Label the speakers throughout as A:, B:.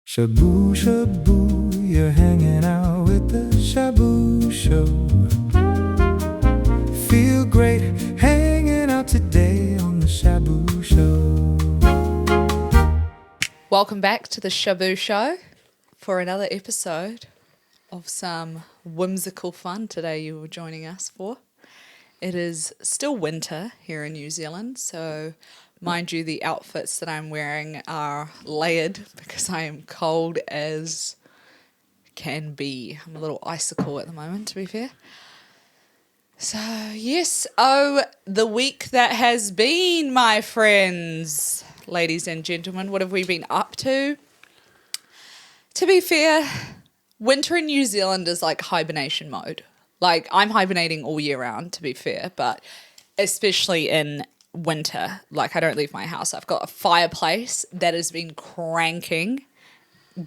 A: Shaboo, Shaboo, you're hanging out with the Shaboo Show. Feel great hanging out today on the Shaboo Show.
B: Welcome back to the Shaboo Show for another episode of some whimsical fun today you were joining us for. It is still winter here in New Zealand, so mind you, the outfits that I'm wearing are layered because I am cold as can be. I'm a little icicle at the moment, to be fair. So, yes, the week that has been, my friends, ladies and gentlemen, what have we been up to? To be fair, winter in New Zealand is like hibernation mode. Like, I'm hibernating all year round, to be fair, but especially in winter, like I don't leave my house. I've got a fireplace that has been cranking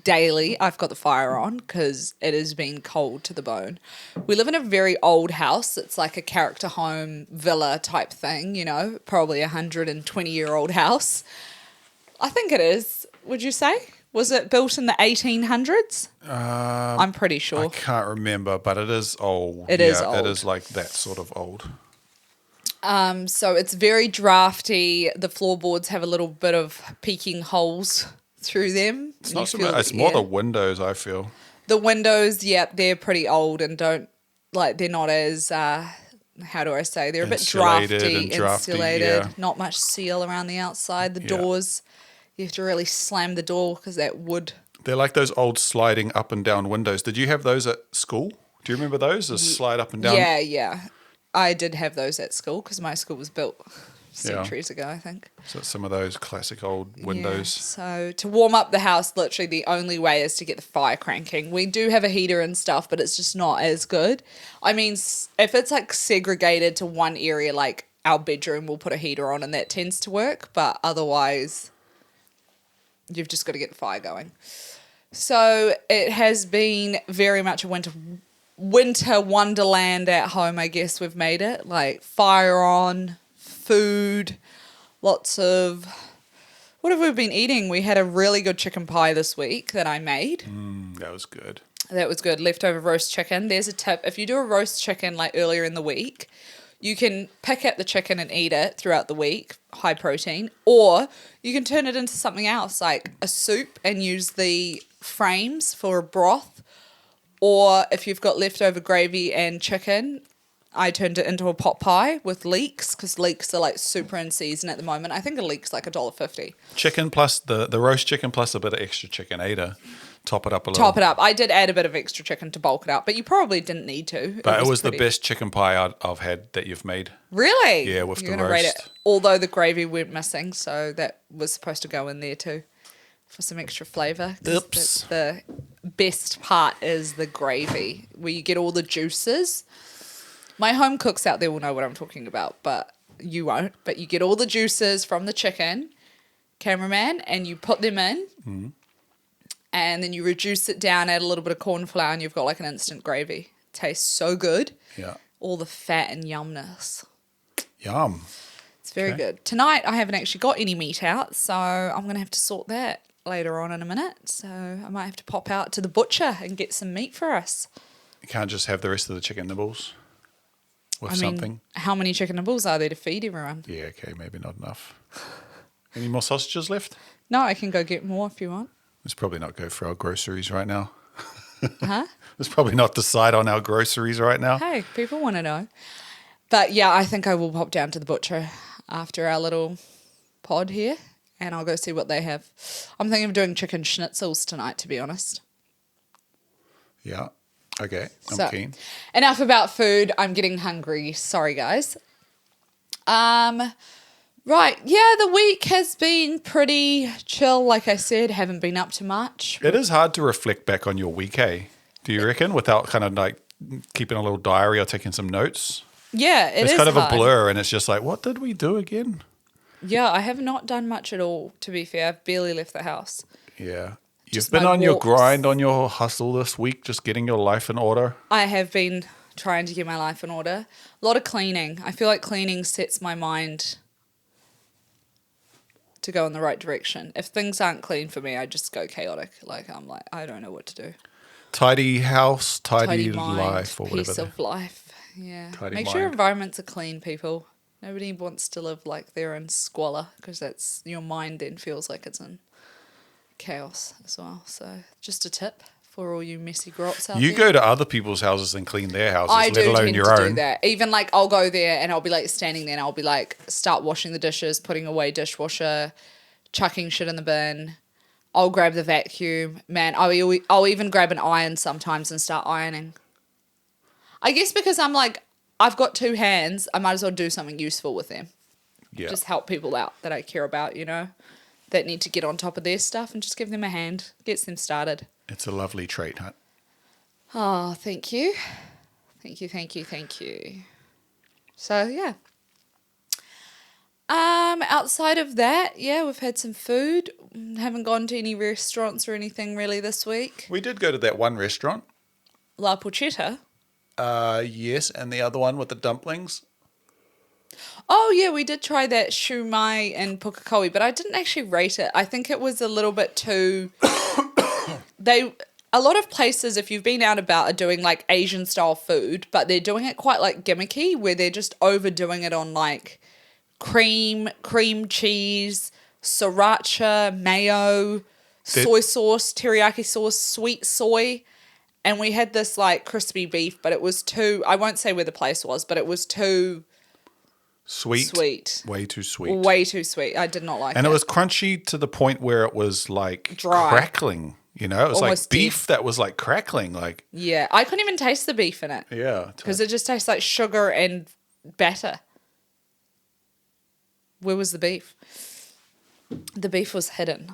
B: daily. I've got the fire on because it has been cold to the bone. We live in a very old house. It's like a character home villa type thing, you know, probably 120-year-old house. I think it is. Would you say? Was it built in the 1800s? I'm pretty sure.
C: I can't remember, but it is old.
B: It is old.
C: It is like that sort of old.
B: So it's very drafty. The floorboards have a little bit of peeking holes through them.
C: It's not so much. It's more the windows, I feel.
B: The windows, yeah, they're pretty old and they're not as, how do I say, they're a bit drafty, insulated, yeah. Not much seal around the outside. The doors, you have to really slam the door because that wood.
C: They're like those old sliding up and down windows. Did you have those at school? Do you remember those? The slide up and down?
B: Yeah. I did have those at school because my school was built centuries ago, I think.
C: So some of those classic old windows.
B: Yeah. So to warm up the house, literally the only way is to get the fire cranking. We do have a heater and stuff, but it's just not as good. I mean, if it's like segregated to one area, like our bedroom, we'll put a heater on and that tends to work. But otherwise, you've just got to get the fire going. So it has been very much a winter wonderland at home, I guess we've made it. Like fire on, food, lots of... What have we been eating? We had a really good chicken pie this week that I made.
C: That was good.
B: That was good. Leftover roast chicken. There's a tip. If you do a roast chicken like earlier in the week, you can pick up the chicken and eat it throughout the week, high protein, or you can turn it into something else like a soup and use the frames for a broth. Or if you've got leftover gravy and chicken, I turned it into a pot pie with leeks because leeks are like super in season at the moment. I think a leek's like $1.50.
C: Chicken plus the roast chicken plus a bit of extra chicken, to top it up a little.
B: Top it up. I did add a bit of extra chicken to bulk it up, but you probably didn't need to.
C: But it was the best chicken pie I've had that you've made.
B: Really?
C: Yeah, with
B: You're
C: the
B: gonna
C: roast.
B: rate it. Although the gravy went missing, so that was supposed to go in there too for some extra flavour.
C: Oops.
B: The best part is the gravy, where you get all the juices. My home cooks out there will know what I'm talking about, but you won't. But you get all the juices from the chicken, cameraman, and you put them in, and then you reduce it down, add a little bit of corn flour, and you've got like an instant gravy. Tastes so good.
C: Yeah.
B: All the fat and yumness.
C: Yum.
B: It's very good. Tonight, I haven't actually got any meat out, so I'm going to have to sort that later on in a minute. So I might have to pop out to the butcher and get some meat for us.
C: You can't just have the rest of the chicken nibbles with something.
B: How many chicken nibbles are there to feed everyone?
C: Yeah, okay, maybe not enough. Any more sausages left?
B: No, I can go get more if you want.
C: Let's probably not go for our groceries right now.
B: Huh?
C: Let's probably not decide on our groceries right now.
B: Hey, people want to know. But yeah, I think I will pop down to the butcher after our little pod here and I'll go see what they have. I'm thinking of doing chicken schnitzels tonight, to be honest.
C: Yeah. Okay. I'm keen.
B: Enough about food. I'm getting hungry. Sorry, guys. Right. Yeah, the week has been pretty chill. Like I said, haven't been up to much.
C: It is hard to reflect back on your week, eh? Do you reckon? Without kind of like keeping a little diary or taking some notes?
B: Yeah,
C: it's kind of hard. A blur, and it's just like, what did we do again?
B: Yeah, I have not done much at all, to be fair. I've barely left the house.
C: Yeah. You've been on your grind, on your hustle this week, just getting your life in order.
B: I have been trying to get my life in order. A lot of cleaning. I feel like cleaning sets my mind to go in the right direction. If things aren't clean for me, I just go chaotic. Like, I'm like, I don't know what to do.
C: Tidy house, tidy
B: Mind,
C: life, or whatever.
B: peace of life. Yeah.
C: Tidy
B: Make sure your
C: mind.
B: environments are clean, people. Nobody wants to live like they're in squalor, because that's your mind then feels like it's in chaos as well. So just a tip for all you messy grots out
C: You
B: there.
C: go to other people's houses and clean their houses,
B: I
C: let
B: do
C: alone
B: tend
C: your
B: to
C: own.
B: do that. Even like I'll go there and I'll be like standing there and I'll be like start washing the dishes, putting away dishwasher, chucking shit in the bin. I'll grab the vacuum. Man, I'll even grab an iron sometimes and start ironing. I guess because I'm like, I've got 2 hands, I might as well do something useful with them.
C: Yeah.
B: Just help people out that I care about, that need to get on top of their stuff, and just give them a hand. Gets them started.
C: It's a lovely trait, huh?
B: Oh, thank you. Thank you, thank you, thank you. So, yeah. Outside of that, yeah, we've had some food. Haven't gone to any restaurants or anything really this week.
C: We did go to that one restaurant.
B: La Porchetta.
C: Yes, and the other one with the dumplings.
B: Oh, yeah, we did try that shumai and pukekohe, but I didn't actually rate it. I think it was a little bit too... A lot of places, if you've been out about, are doing like Asian style food, but they're doing it quite like gimmicky, where they're just overdoing it on like cream cheese, sriracha, mayo, soy sauce, teriyaki sauce, sweet soy. And we had this like crispy beef, but it was too, I won't say where the place was, but it was too
C: Sweet.
B: Way
C: too sweet.
B: Way too sweet. I did not like it.
C: And it was crunchy to the point where it was like
B: Dry.
C: crackling, It was
B: Almost
C: like beef that was like crackling. Like,
B: Yeah, I couldn't even taste the beef in it.
C: yeah.
B: Because it just tastes like sugar and batter. Where was the beef? The beef was hidden.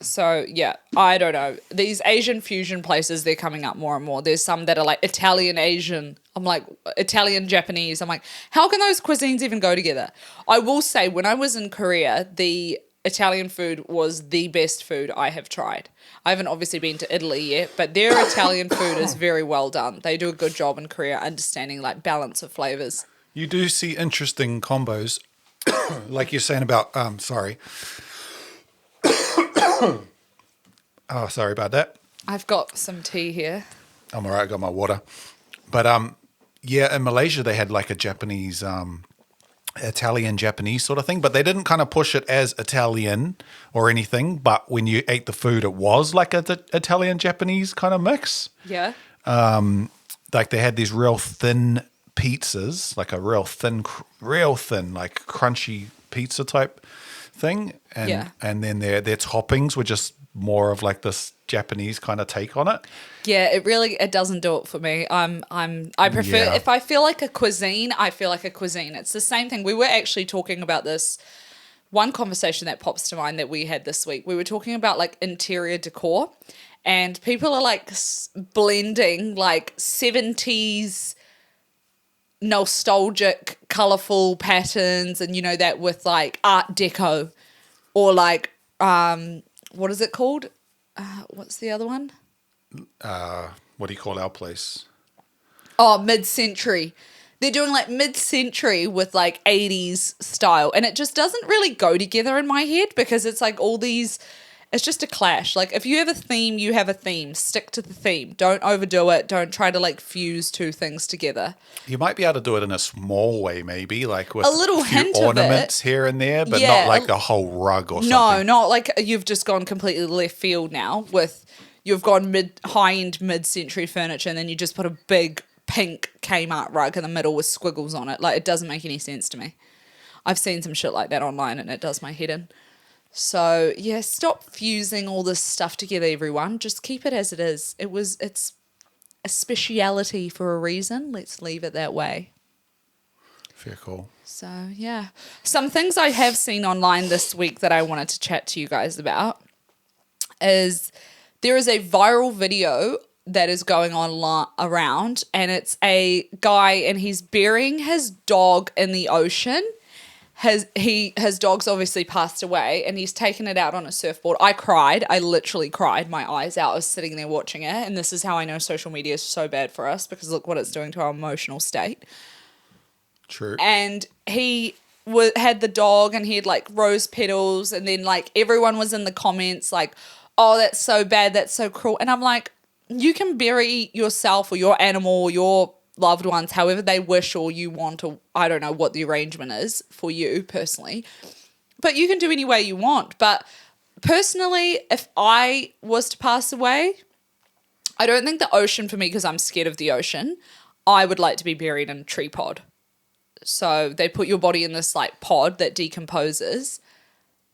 B: So, yeah, I don't know. These Asian fusion places, they're coming up more and more. There's some that are like Italian Asian. I'm like, Italian Japanese. I'm like, how can those cuisines even go together? I will say, when I was in Korea, the Italian food was the best food I have tried. I haven't obviously been to Italy yet, but their Italian food is very well done. They do a good job in Korea understanding like balance of flavors.
C: You do see interesting combos, like you're saying about, sorry. Oh, sorry about that.
B: I've got some tea here.
C: I'm all right. I got my water. But, yeah, in Malaysia, they had like a Japanese, Italian-Japanese sort of thing, but they didn't kind of push it as Italian or anything. But when you ate the food, it was like a Italian-Japanese kind of mix.
B: Yeah.
C: Like they had these real thin pizzas, like a real thin, like crunchy pizza type thing. And,
B: Yeah.
C: and then their toppings were just more of like this Japanese kind of take on it.
B: Yeah, it doesn't do it for me. I prefer,
C: Yeah.
B: if I feel like a cuisine, I feel like a cuisine. It's the same thing. We were actually talking about this one conversation that pops to mind that we had this week. We were talking about like interior decor, and people are like blending like 70s nostalgic, colorful patterns, and that with like Art Deco, or like what is it called? What's the other one?
C: What do you call our place?
B: Oh, mid-century. They're doing like mid-century with like 80s style, and it just doesn't really go together in my head, because it's like all these, it's just a clash. Like if you have a theme, you have a theme. Stick to the theme. Don't overdo it. Don't try to like fuse two things together.
C: You might be able to do it in a small way, maybe like with
B: A little
C: few
B: hint of
C: ornaments here and there, but
B: Yeah,
C: not like the whole rug or
B: No,
C: something.
B: not like you've just gone completely left field now with, you've gone high-end mid-century furniture, and then you just put a big pink Kmart rug in the middle with squiggles on it. Like, it doesn't make any sense to me. I've seen some shit like that online, and it does my head in. So, yeah, stop fusing all this stuff together, everyone. Just keep it as it is. It's a speciality for a reason. Let's leave it that way.
C: Fair call.
B: So, yeah. Some things I have seen online this week that I wanted to chat to you guys about is there is a viral video that is going on around, and it's a guy, and he's burying his dog in the ocean. His dog's obviously passed away, and he's taken it out on a surfboard. I cried. I literally cried my eyes out. I was sitting there watching it, and this is how I know social media is so bad for us, because look what it's doing to our emotional state.
C: True.
B: And he had the dog and he had like rose petals, and then like everyone was in the comments like, oh, that's so bad, that's so cruel. And I'm like, you can bury yourself or your animal or your loved ones however they wish or you want, or I don't know what the arrangement is for you personally, but you can do any way you want. But personally, if I was to pass away, I don't think the ocean for me, because I'm scared of the ocean, I would like to be buried in a tree pod. So they put your body in this like pod that decomposes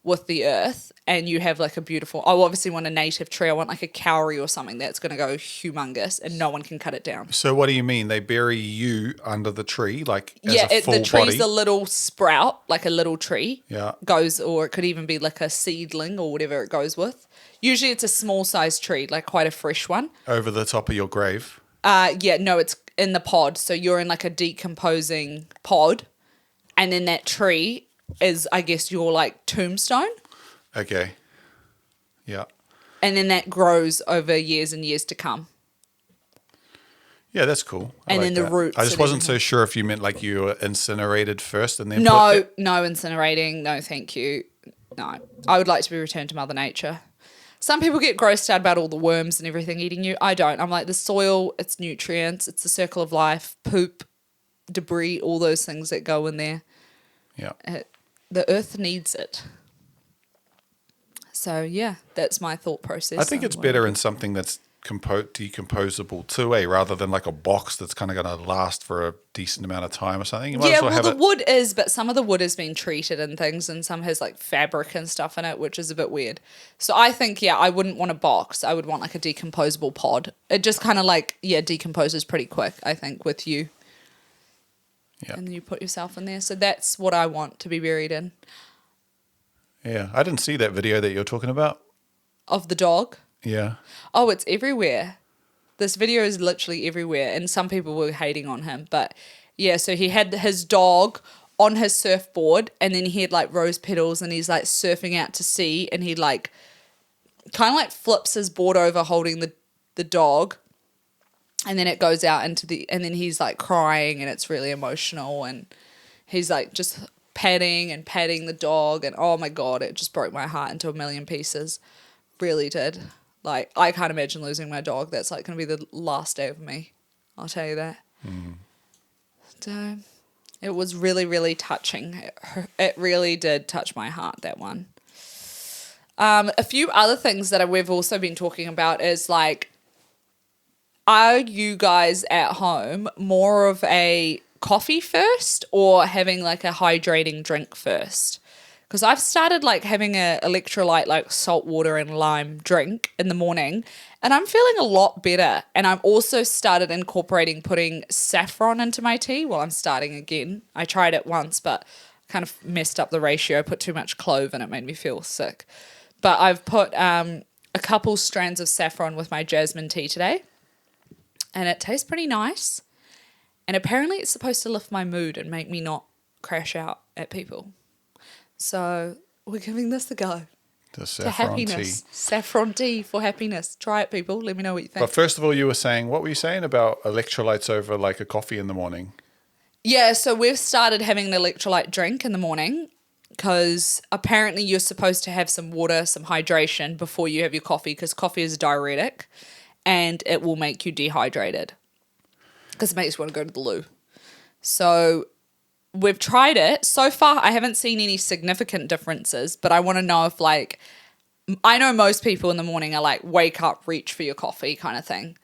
B: with the earth, and you have like a beautiful, I obviously want a native tree. I want like a kauri or something that's going to go humongous and no one can cut it down.
C: So what do you mean? They bury you under the tree, like as a full
B: the tree's
C: body?
B: a little sprout, like a little tree.
C: Yeah.
B: Goes, or it could even be like a seedling or whatever it goes with. Usually it's a small sized tree, like quite a fresh one.
C: Over the top of your grave?
B: No, it's in the pod. So you're in like a decomposing pod, and then that tree is, I guess, your like tombstone.
C: Okay. Yeah.
B: And then that grows over years and years to come.
C: Yeah, that's cool.
B: And then the roots
C: I just
B: and
C: wasn't so
B: everything.
C: sure if you meant like you were incinerated first and then
B: No incinerating. No, thank you. No, I would like to be returned to Mother Nature. Some people get grossed out about all the worms and everything eating you. I don't. I'm like, the soil, it's nutrients, it's the circle of life, poop, debris, all those things that go in there.
C: Yeah.
B: The earth needs it. So, yeah, that's my thought process.
C: I think it's better in something that's decomposable too, rather than like a box that's kind of going to last for a decent amount of time or something. You might
B: Yeah,
C: as well
B: well,
C: have
B: the
C: it.
B: wood is, but some of the wood has been treated and things, and some has like fabric and stuff in it, which is a bit weird. So I think, I wouldn't want a box. I would want like a decomposable pod. It just kind of like, decomposes pretty quick, I think, with you.
C: Yeah.
B: And then you put yourself in there. So that's what I want to be buried in.
C: Yeah. I didn't see that video that you're talking about.
B: Of the dog.
C: Yeah.
B: Oh, it's everywhere. This video is literally everywhere, and some people were hating on him. But yeah, so he had his dog on his surfboard, and then he had like rose petals, and he's like surfing out to sea, and he like kind of like flips his board over holding the dog, and then it goes out into and then he's like crying, and it's really emotional, and he's like just patting the dog, and oh my God, it just broke my heart into a million pieces. Really did. Like, I can't imagine losing my dog. That's like going to be the last day of me. I'll tell you that. So, it was really, really touching. It really did touch my heart, that one. A few other things that we've also been talking about is like, are you guys at home more of a coffee first or having like a hydrating drink first? Because I've started like having a electrolyte like salt water and lime drink in the morning, and I'm feeling a lot better. And I've also started incorporating putting saffron into my tea. Well, I'm starting again. I tried it once, but kind of messed up the ratio, put too much clove and it made me feel sick. But I've put a couple strands of saffron with my jasmine tea today, and it tastes pretty nice. And apparently it's supposed to lift my mood and make me not crash out at people. So we're giving this a go.
C: The
B: To
C: saffron
B: happiness.
C: tea.
B: Saffron tea for happiness. Try it, people. Let me know what you think.
C: But first of all, you were saying, what were you saying about electrolytes over like a coffee in the morning?
B: Yeah, so we've started having an electrolyte drink in the morning because apparently you're supposed to have some water, some hydration before you have your coffee, because coffee is a diuretic and it will make you dehydrated because it makes you want to go to the loo. So we've tried it. So far, I haven't seen any significant differences, but I want to know if like, I know most people in the morning are like, wake up, reach for your coffee kind of thing.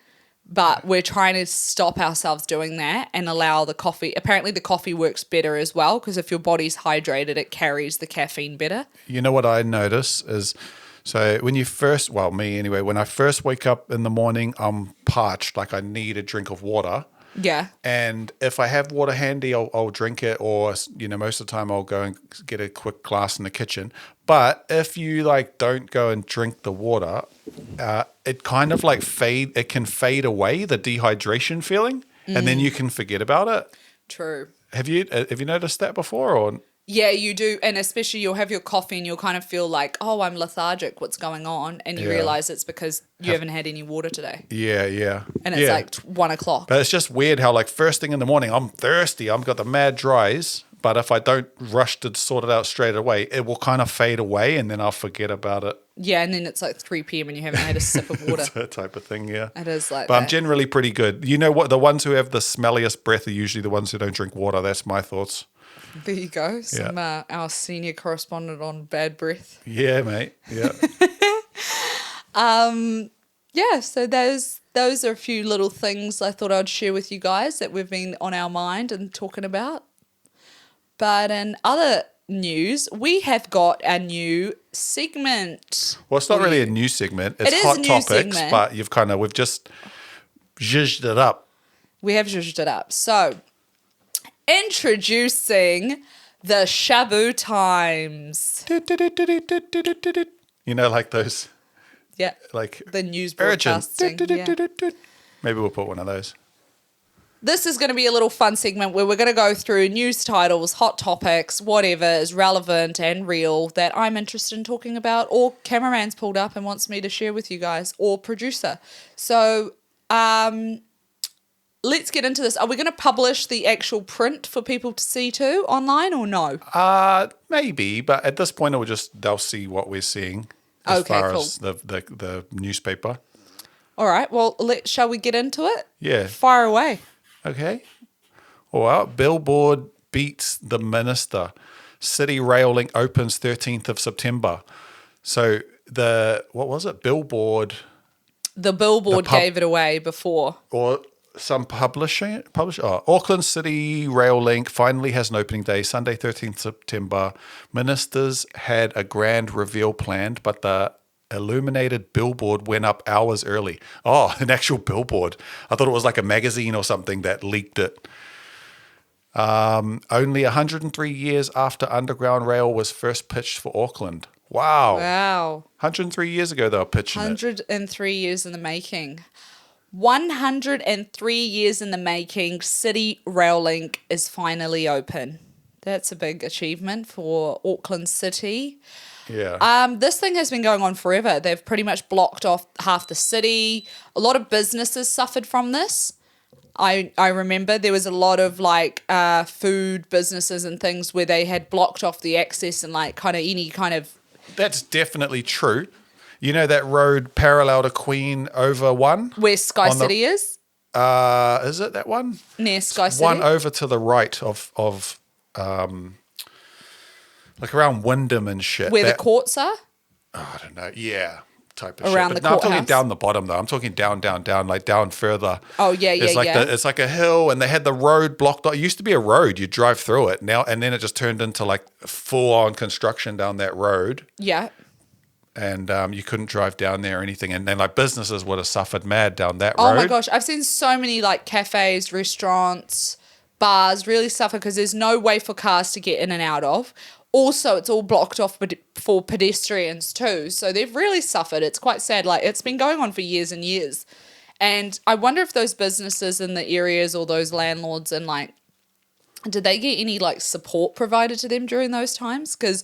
B: But we're trying to stop ourselves doing that and allow the coffee. Apparently the coffee works better as well, because if your body's hydrated, it carries the caffeine better.
C: You know what I notice is, so when you first, well, me anyway, when I first wake up in the morning, I'm parched, like I need a drink of water.
B: Yeah.
C: And if I have water handy, I'll drink it, or, you know, most of the time I'll go and get a quick glass in the kitchen. But if you like don't go and drink the water, it kind of like it can fade away, the dehydration feeling, and then you can forget about it.
B: True.
C: Have you noticed that before, or?
B: Yeah, you do. And especially you'll have your coffee and you'll kind of feel like, oh, I'm lethargic. What's going on? And you realize it's because you haven't had any water today.
C: Yeah.
B: And it's like 1 o'clock.
C: But it's just weird how like first thing in the morning, I'm thirsty. I've got the mad dries, But if I don't rush to sort it out straight away, it will kind of fade away and then I'll forget about it.
B: Yeah, and then it's like 3 p.m. and you haven't had a sip of water.
C: That type of thing, yeah.
B: It is like
C: But
B: that.
C: I'm generally pretty good. You know what? The ones who have the smelliest breath are usually the ones who don't drink water. That's my thoughts.
B: There you go. Some our senior correspondent on bad breath.
C: Yeah, mate. Yeah.
B: Yeah, so those are a few little things I thought I'd share with you guys that we've been on our mind and talking about. But in other news, we have got a new segment.
C: Well, it's not really a new segment. It's
B: It is
C: hot
B: a new
C: topics,
B: segment.
C: but we've just zhuzhed it up.
B: We have zhuzhed it up. So, introducing the Shaboo times.
C: You know, like those,
B: Yeah,
C: like
B: the news
C: urgent.
B: broadcasting. Yeah.
C: Maybe we'll put one of those.
B: This is going to be a little fun segment where we're going to go through news titles, hot topics, whatever is relevant and real that I'm interested in talking about, or cameraman's pulled up and wants me to share with you guys, or producer. So let's get into this. Are we going to publish the actual print for people to see too online or no?
C: Maybe, but at this point, they'll see what we're seeing as
B: Okay,
C: far
B: cool.
C: as the newspaper.
B: All right, well, shall we get into it?
C: Yeah.
B: Fire away.
C: Okay. Well, Billboard beats the minister. City rail link opens 13th of September. So what was it? Billboard
B: The Billboard gave it away before.
C: or some publisher. Auckland City rail link finally has an opening day, Sunday, 13th September. Ministers had a grand reveal planned, but the illuminated billboard went up hours early. Oh, an actual billboard. I thought it was like a magazine or something that leaked it. Only 103 years after Underground Rail was first pitched for Auckland. Wow.
B: Wow.
C: 103 years ago they were pitching it.
B: 103 years in the making. 103 years in the making, City Rail Link is finally open. That's a big achievement for Auckland City.
C: Yeah.
B: This thing has been going on forever. They've pretty much blocked off half the city. A lot of businesses suffered from this. I remember there was a lot of like food businesses and things where they had blocked off the access and like kind of any kind of...
C: That's definitely true. You know that road parallel to Queen over one?
B: Where Sky City is?
C: Is it that one?
B: Near Sky City?
C: One over to the right of like around Wyndham and shit.
B: Where the courts are?
C: Oh, I don't know. Yeah. Type of
B: Around
C: shit.
B: the
C: I'm talking
B: courthouse?
C: down the bottom though. I'm talking down, like down further.
B: Oh, yeah,
C: It's like
B: yeah.
C: it's like a hill, and they had the road blocked off. It used to be a road. You drive through it now, and then it just turned into like full on construction down that road.
B: Yeah.
C: And you couldn't drive down there or anything. And then like businesses would have suffered mad down that
B: Oh
C: road.
B: my gosh, I've seen so many like cafes, restaurants, bars really suffer because there's no way for cars to get in and out of. Also, it's all blocked off for pedestrians too. So they've really suffered. It's quite sad. Like it's been going on for years and years. And I wonder if those businesses in the areas or those landlords and like, did they get any like support provided to them during those times? Because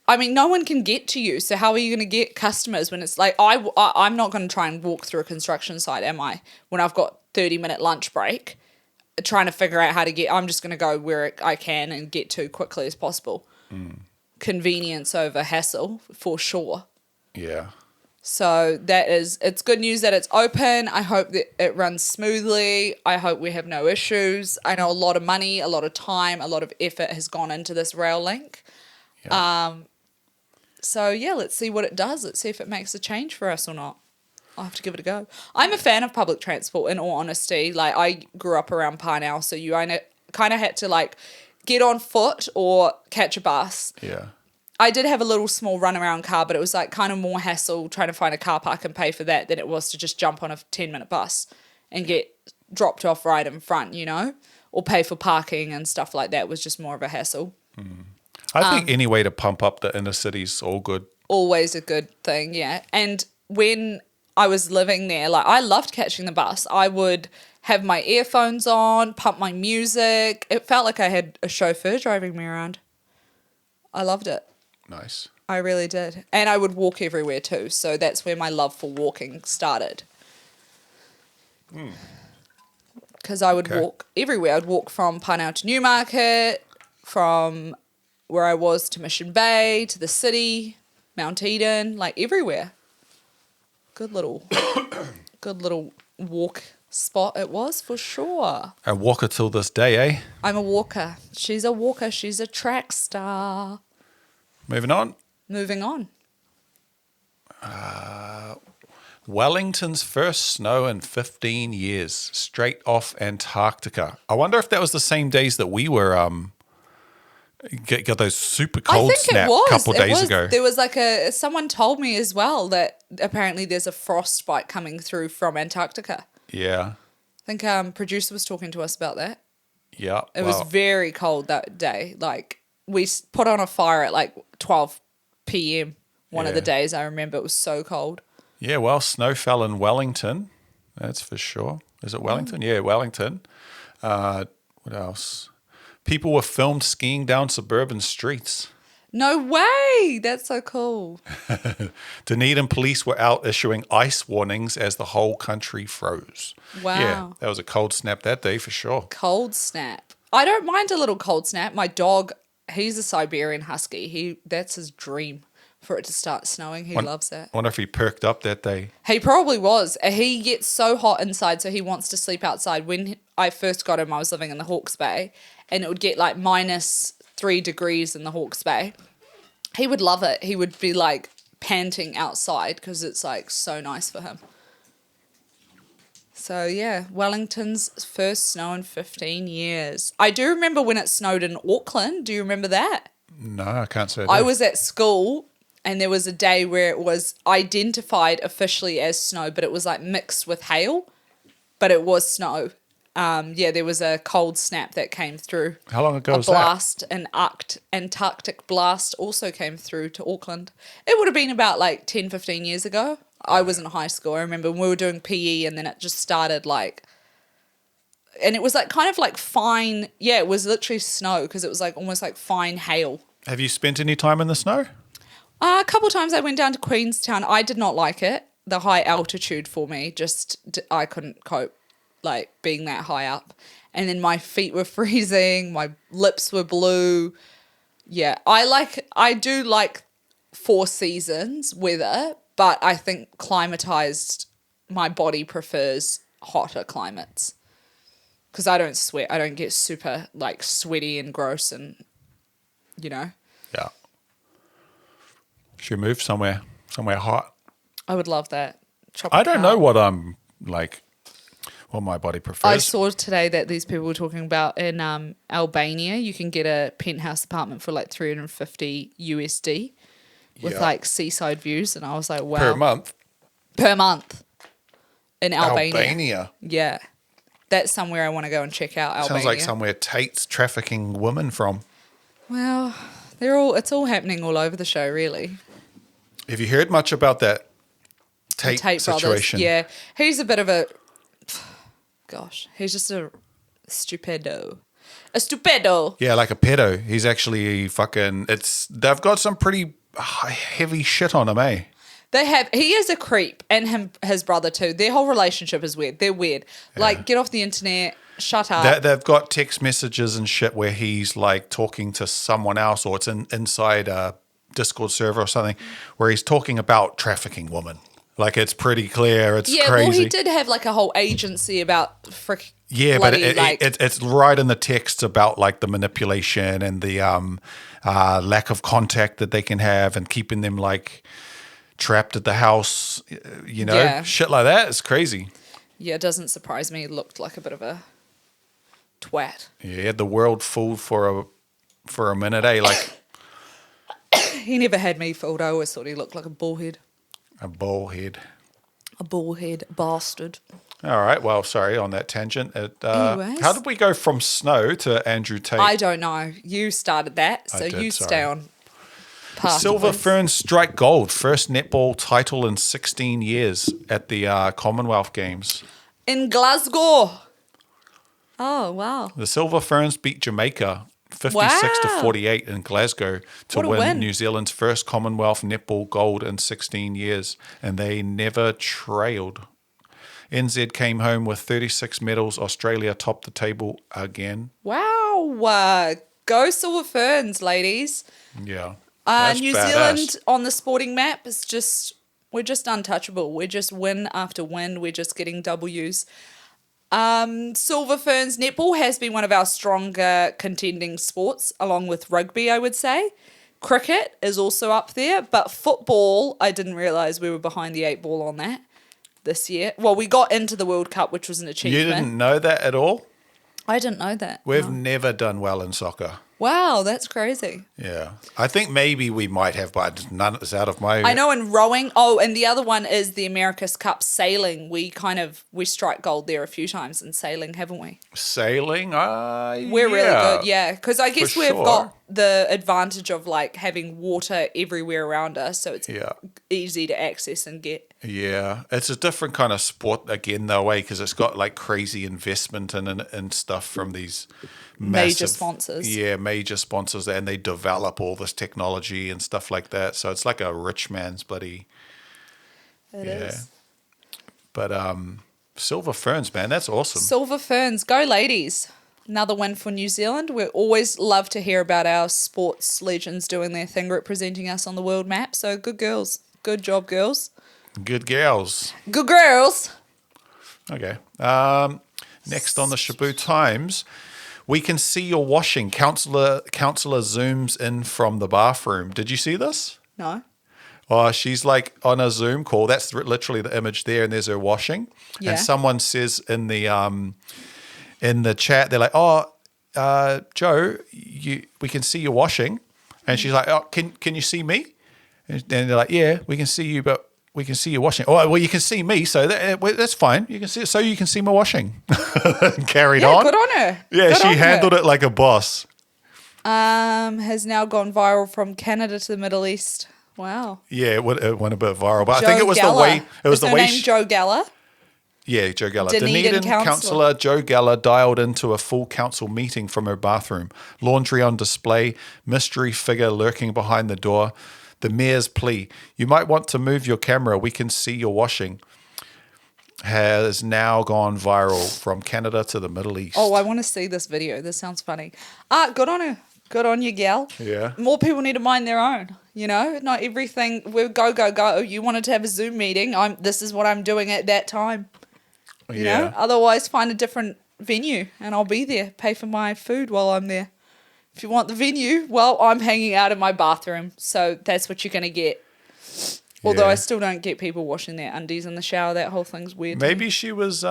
B: I mean, no one can get to you. So how are you going to get customers when it's like, I'm not going to try and walk through a construction site, am I? When I've got 30-minute lunch break, trying to figure out how to get, I'm just going to go where I can and get to quickly as possible. Convenience over hassle for sure.
C: Yeah.
B: So it's good news that it's open. I hope that it runs smoothly. I hope we have no issues. I know a lot of money, a lot of time, a lot of effort has gone into this rail link.
C: Yeah.
B: So yeah, let's see what it does. Let's see if it makes a change for us or not. I'll have to give it a go. I'm a fan of public transport in all honesty. Like I grew up around Parnell, so you kind of had to like get on foot or catch a bus.
C: Yeah.
B: I did have a little small runaround car, but it was like kind of more hassle trying to find a car park and pay for that than it was to just jump on a 10-minute bus and get dropped off right in front, you know, or pay for parking and stuff like that was just more of a hassle.
C: I think any way to pump up the inner city's all good.
B: Always a good thing, yeah. And when I was living there, like I loved catching the bus. I would have my earphones on, pump my music. It felt like I had a chauffeur driving me around. I loved it.
C: Nice.
B: I really did. And I would walk everywhere too. So that's where my love for walking started. Because I would walk everywhere. I'd walk from Parnell to Newmarket, from where I was to Mission Bay, to the city, Mount Eden, like everywhere. Good little walk spot it was for sure.
C: A walker till this day, eh?
B: I'm a walker. She's a walker. She's a track star.
C: Moving on.
B: Moving on.
C: Wellington's first snow in 15 years, straight off Antarctica. I wonder if that was the same days that we were got those super cold snap a couple days ago.
B: There was someone told me as well that apparently there's a frostbite coming through from Antarctica.
C: Yeah.
B: I think producer was talking to us about that.
C: Yeah.
B: It was very cold that day. Like we put on a fire at like 12 p.m. One of the days I remember it was so cold.
C: Yeah, well, snow fell in Wellington, that's for sure. Is it Wellington? Yeah, Wellington. What else? People were filmed skiing down suburban streets.
B: No way! That's so cool.
C: Dunedin police were out issuing ice warnings as the whole country froze.
B: Wow.
C: Yeah, that was a cold snap that day for sure.
B: Cold snap. I don't mind a little cold snap. My dog, he's a Siberian Husky. That's his dream. For it to start snowing. He loves that.
C: Wonder if he perked up that day.
B: He probably was. He gets so hot inside, so he wants to sleep outside. When I first got him, I was living in the Hawke's Bay, and it would get like -3 degrees in the Hawke's Bay. He would love it. He would be like panting outside because it's like so nice for him. So yeah, Wellington's first snow in 15 years. I do remember when it snowed in Auckland. Do you remember that?
C: No, I can't say that.
B: I was at school. And there was a day where it was identified officially as snow, but it was like mixed with hail, but it was snow. There was a cold snap that came through.
C: How long ago was
B: that? An Antarctic blast also came through to Auckland. It would have been about like 10, 15 years ago. I was in high school. I remember when we were doing PE and then it just started and it was like kind of like fine. Yeah, it was literally snow because it was like almost like fine hail.
C: Have you spent any time in the snow?
B: A couple of times I went down to Queenstown. I did not like it. The high altitude for me, I couldn't cope, like being that high up. And then my feet were freezing. My lips were blue. Yeah, I do like 4 seasons weather, but I think my body prefers hotter climates. Because I don't sweat. I don't get super like sweaty and gross and,
C: Yeah. Should move somewhere hot.
B: I would love that.
C: I don't know what what my body prefers.
B: I saw today that these people were talking about in Albania, you can get a penthouse apartment for like $350 USD with like seaside views, and I was like, wow. Per month in Albania. Yeah. That's somewhere I want to go and check out. Albania.
C: Sounds like somewhere Tate's trafficking women from.
B: Well, it's all happening all over the show, really.
C: Have you heard much about that Tate
B: situation? Brothers, yeah. He's a bit of he's just a stupido. A stupido.
C: Yeah, like a pedo. He's actually they've got some pretty heavy shit on him, eh?
B: He is a creep, and his brother too. Their whole relationship is weird. They're weird. Yeah. Like, get off the internet. Shut up.
C: They've got text messages and shit where he's like talking to someone else, or it's inside a Discord server or something, where he's talking about trafficking women. Like, it's pretty clear. It's crazy.
B: Well, he did have like a whole agency about
C: bloody, but it's right in the text about like the manipulation and the lack of contact that they can have and keeping them like trapped at the house, shit like that. It's crazy.
B: Yeah, it doesn't surprise me. He looked like a bit of a twat.
C: Yeah, he had the world fooled for a minute, eh? Like,
B: he never had me fooled. I always thought he looked like a bullhead.
C: A bullhead.
B: A bullhead bastard.
C: All right. Well, sorry on that tangent.
B: Anyways.
C: How did we go from snow to Andrew Tate?
B: I don't know. You started that, so you stay on.
C: Silver Ferns strike gold. First netball title in 16 years at the Commonwealth Games.
B: In Glasgow. Oh, wow.
C: The Silver Ferns beat Jamaica 56-48 in Glasgow to win New Zealand's first Commonwealth netball gold in 16 years, and they never trailed. NZ came home with 36 medals. Australia topped the table again.
B: Wow. Go Silver Ferns, ladies.
C: Yeah. That's
B: New
C: badass.
B: Zealand on the sporting map is just, we're just untouchable. We're just win after win. We're just getting W's. Silver Ferns netball has been one of our stronger contending sports, along with rugby, I would say. Cricket is also up there, but football, I didn't realise we were behind the 8 ball on that this year. Well, we got into the World Cup, which was an
C: You
B: achievement.
C: didn't know that at all?
B: I didn't know that.
C: We've
B: No.
C: never done well in soccer.
B: Wow, that's crazy.
C: Yeah. I think maybe we might have, but none is out of my...
B: I know in rowing. Oh, and the other one is the America's Cup sailing. We strike gold there a few times in sailing, haven't we?
C: Sailing?
B: We're really good, yeah. Because I guess
C: For
B: we've
C: sure.
B: got the advantage of like having water everywhere around us, so it's
C: Yeah.
B: easy to access and get.
C: Yeah. It's a different kind of sport again, though, because it's got like crazy investment and stuff from these
B: Major
C: massive,
B: sponsors.
C: Yeah, major sponsors, and they develop all this technology and stuff like that. So it's like a rich man's bloody...
B: It is.
C: But Silver Ferns, man, that's awesome.
B: Silver Ferns, go ladies. Another win for New Zealand. We always love to hear about our sports legends doing their thing, representing us on the world map. So good girls. Good job, girls.
C: Good girls.
B: Good girls.
C: Okay. Next on the Shaboo Times, we can see your washing. Councillor zooms in from the bathroom. Did you see this?
B: No.
C: Oh, she's like on a Zoom call. That's literally the image there, and there's her washing.
B: Yeah.
C: And someone says in the chat, they're like, "Oh, Joe, we can see your washing," and she's like, "Oh, can you see me?" And they're like, "Yeah, we can see you, but we can see your washing." "Oh, well, you can see me, so that's fine. You can see, so you can see my washing." And carried
B: Yeah,
C: on.
B: good on her.
C: Yeah,
B: Good
C: she
B: on her.
C: handled it like a boss.
B: Has now gone viral from Canada to the Middle East. Wow.
C: Yeah, it went a bit viral, but I
B: Joe
C: think it was
B: Geller.
C: the way. It was
B: Is
C: the
B: her
C: way.
B: name Joe Geller?
C: Yeah, Joe Geller.
B: Dunedin
C: Dunedin
B: councillor.
C: councillor Joe Geller dialed into a full council meeting from her bathroom. Laundry on display, mystery figure lurking behind the door. The mayor's plea, "You might want to move your camera. We can see your washing," has now gone viral from Canada to the Middle East.
B: Oh, I want to see this video. This sounds funny. Good on her. Good on you, gal.
C: Yeah.
B: More people need to mind their own. You know, not everything. We're go, go, go. You wanted to have a Zoom meeting. This is what I'm doing at that time. You know, otherwise find a different venue and I'll be there. Pay for my food while I'm there. If you want the venue, well, I'm hanging out in my bathroom. So that's what you're going to get. Although
C: Yeah.
B: I still don't get people washing their undies in the shower. That whole thing's weird.
C: Maybe she was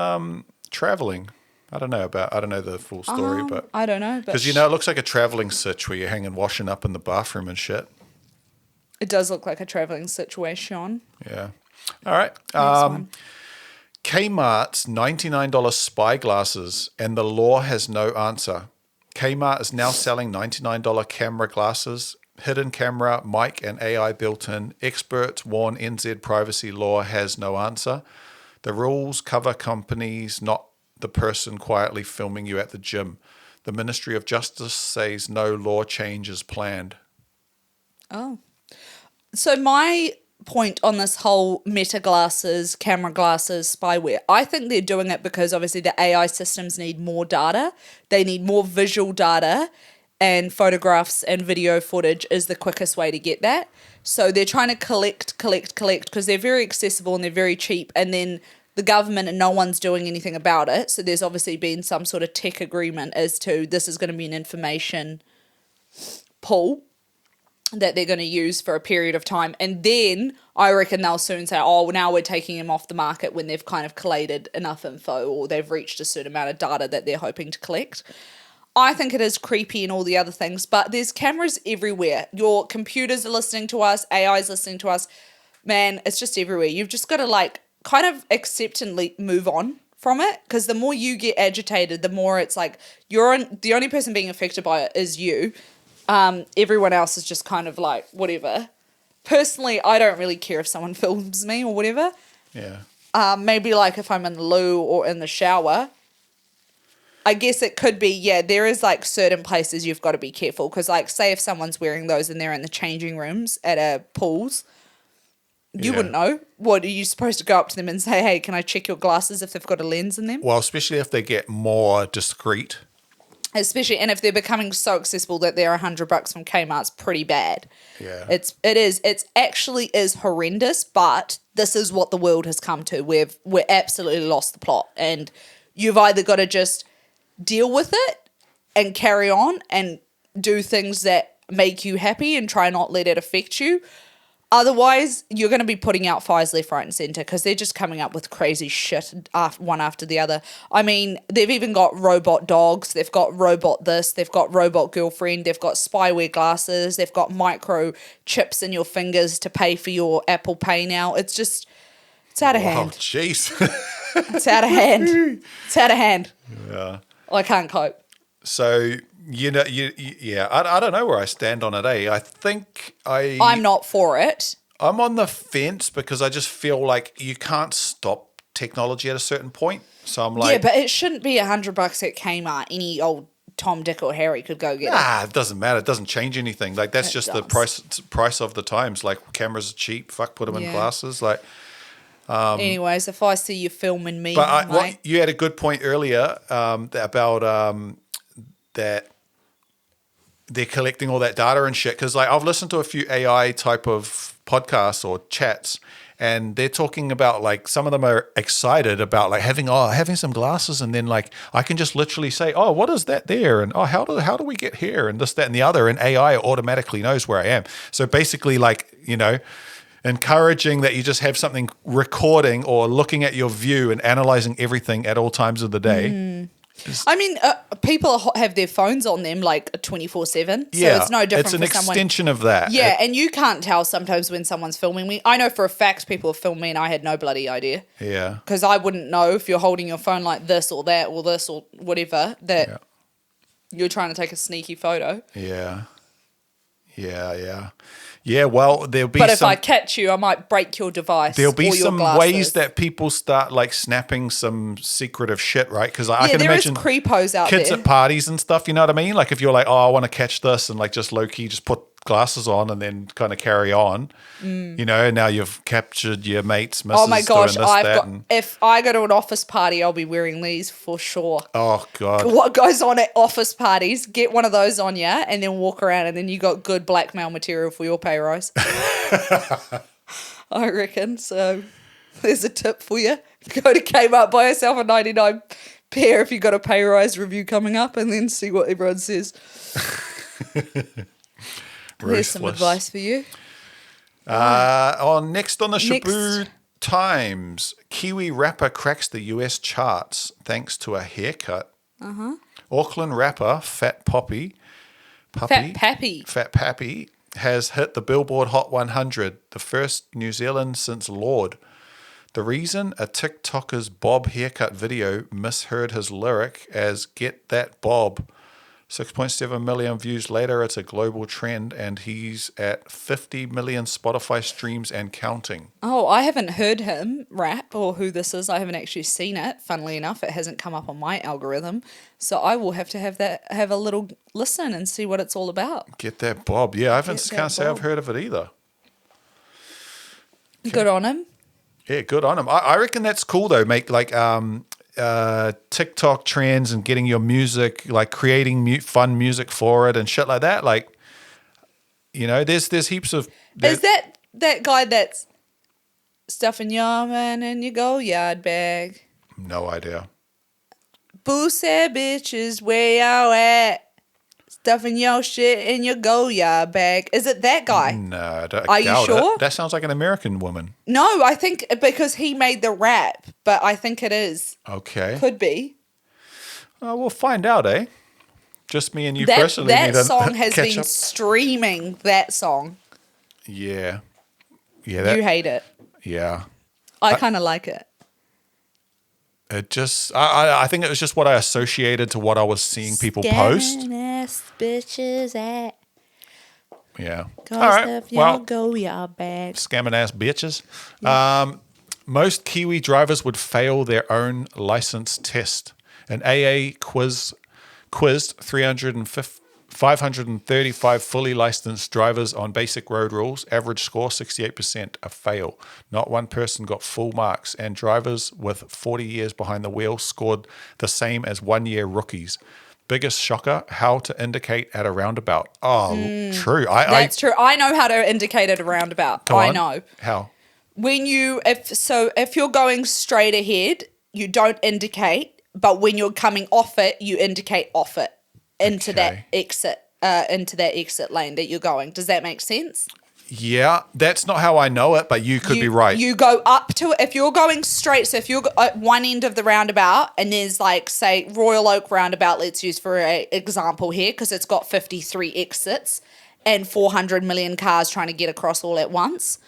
C: traveling. I don't know the full story, but
B: I don't know. But
C: because it looks like a traveling sitch where you're hanging washing up in the bathroom and shit.
B: it does look like a traveling situation.
C: Yeah. All right.
B: Next one.
C: Kmart's $99 spy glasses, and the law has no answer. Kmart is now selling $99 camera glasses, hidden camera, mic, and AI built in. Experts warn NZ privacy law has no answer. The rules cover companies, not the person quietly filming you at the gym. The Ministry of Justice says no law change is planned.
B: Oh. So my point on this whole meta glasses, camera glasses, spyware, I think they're doing it because obviously the AI systems need more data. They need more visual data, and photographs and video footage is the quickest way to get that. So they're trying to collect because they're very accessible and they're very cheap, and then the government and no one's doing anything about it. So there's obviously been some sort of tech agreement as to this is going to be an information pool that they're going to use for a period of time. And then I reckon they'll soon say, oh, now we're taking them off the market when they've kind of collated enough info or they've reached a certain amount of data that they're hoping to collect. I think it is creepy and all the other things, but there's cameras everywhere. Your computers are listening to us, AI's listening to us. Man, it's just everywhere. You've just got to kind of accept and move on from it, because the more you get agitated, the more it's like the only person being affected by it is you. Everyone else is just kind of like, whatever. Personally, I don't really care if someone films me or whatever.
C: Yeah.
B: Maybe if I'm in the loo or in the shower, I guess it could be, there is certain places you've got to be careful. Because say if someone's wearing those and they're in the changing rooms at a pools, you wouldn't know. What, are you supposed to go up to them and say, hey, can I check your glasses if they've got a lens in them?
C: Well, especially if they get more discreet.
B: Especially, and if they're becoming so accessible that they're $100 from Kmart, it's pretty bad.
C: Yeah.
B: It's actually is horrendous, but this is what the world has come to. We're absolutely lost the plot, and you've either got to just deal with it and carry on and do things that make you happy and try not let it affect you. Otherwise, you're going to be putting out fires left, right, and centre because they're just coming up with crazy shit one after the other. I mean, they've even got robot dogs. They've got robot this. They've got robot girlfriend. They've got spyware glasses. They've got microchips in your fingers to pay for your Apple Pay now. It's out of hand.
C: Oh, jeez.
B: It's out of hand. It's out of hand.
C: Yeah.
B: I can't cope.
C: So, I don't know where I stand on it, eh? I think
B: I'm not for it.
C: I'm on the fence because I just feel like you can't stop technology at a certain point. So I'm like...
B: Yeah, but it shouldn't be $100 at Kmart. Any old Tom, Dick or Harry could go get it.
C: It doesn't matter. It doesn't change anything. Like, that's just the price of the times. Like, cameras are cheap. Fuck, put them in glasses. Like...
B: Anyways, if I see you filming me,
C: But you had a good point earlier about that they're collecting all that data and shit. Because like I've listened to a few AI type of podcasts or chats, and they're talking about like some of them are excited about like having some glasses, and then like I can just literally say, oh, what is that there, and how do we get here, and this, that, and the other, and AI automatically knows where I am. So basically, like encouraging that you just have something recording or looking at your view and analyzing everything at all times of the day.
B: I mean, people have their phones on them like 24/7, so it's no different.
C: It's an
B: for someone.
C: extension of that.
B: Yeah, and you can't tell sometimes when someone's filming me. I know for a fact people have filmed me, and I had no bloody idea.
C: Yeah,
B: because I wouldn't know if you're holding your phone like this or that or this or whatever that you're trying to take a sneaky photo.
C: Yeah. Well, there'll be.
B: But if I catch you, I might break your device.
C: There'll be
B: or your
C: some
B: glasses.
C: ways that people start like snapping some secretive shit, right? Because I can
B: there
C: imagine
B: is creepos out
C: kids
B: there.
C: at parties and stuff. You know what I mean? Like if you're like, oh, I want to catch this, and like just low key, just put glasses on and then kind of carry on. And now you've captured your mates. Mrs.
B: Oh my gosh!
C: doing this,
B: if I go to an office party, I'll be wearing these for sure.
C: Oh god!
B: What goes on at office parties? Get one of those on you, and then walk around, and then you got good blackmail material for your pay rise. I reckon. So there's a tip for you. Go to Kmart, buy yourself a 99 pair if you got a pay rise review coming up, and then see what everyone says. Here's some advice for you.
C: Next on the Shaboo Times, Kiwi rapper cracks the US charts thanks to a haircut. Auckland rapper Fat Pappy has hit the Billboard Hot 100, the first New Zealand since Lorde. The reason? A TikToker's bob haircut video misheard his lyric as "Get That Bob." 6.7 million views later, it's a global trend, and he's at 50 million Spotify streams and counting.
B: Oh, I haven't heard him rap or who this is. I haven't actually seen it. Funnily enough, it hasn't come up on my algorithm. So I will have to have a little listen and see what it's all about.
C: Get That Bob. Yeah, can't say I've heard of it either.
B: Good on him.
C: Yeah, good on him. I reckon that's cool though. Make like TikTok trends and getting your music, like creating fun music for it and shit like that. Like, there's heaps of.
B: Is that guy that's stuffing your man in your go yard bag?
C: No idea.
B: Boo said, bitches, where y'all at? Stuffing your shit in your go yard bag. Is it that guy?
C: No, I don't.
B: Are you sure?
C: That sounds like an American woman.
B: No, I think because he made the rap, but I think it is.
C: Okay.
B: Could be.
C: We'll find out, eh? Just me and you personally.
B: That song has been streaming. That song.
C: Yeah.
B: You hate it.
C: Yeah.
B: I kind of like it.
C: It just, I think it was just what I associated to what I was seeing people post.
B: Ass bitches at.
C: Yeah.
B: All right. Well, go your bag.
C: Scamming ass bitches. Yeah. Most Kiwi drivers would fail their own license test. An AA quizzed 535 fully licensed drivers on basic road rules. Average score 68%, a fail. Not one person got full marks, and drivers with 40 years behind the wheel scored the same as 1 year rookies. biggest shocker, how to indicate at a roundabout. Oh, true.
B: That's true. I know how to indicate at a roundabout.
C: Go
B: I
C: on.
B: know.
C: How?
B: If you're going straight ahead, you don't indicate, but when you're coming off it, you indicate off it into that exit lane that you're going. Does that make sense?
C: Yeah, that's not how I know it, but you could be right.
B: You go up to it. If you're going straight, so if you're at one end of the roundabout and there's like, say, Royal Oak roundabout, let's use for an example here, because it's got 53 exits and 400 million cars trying to get across all at once.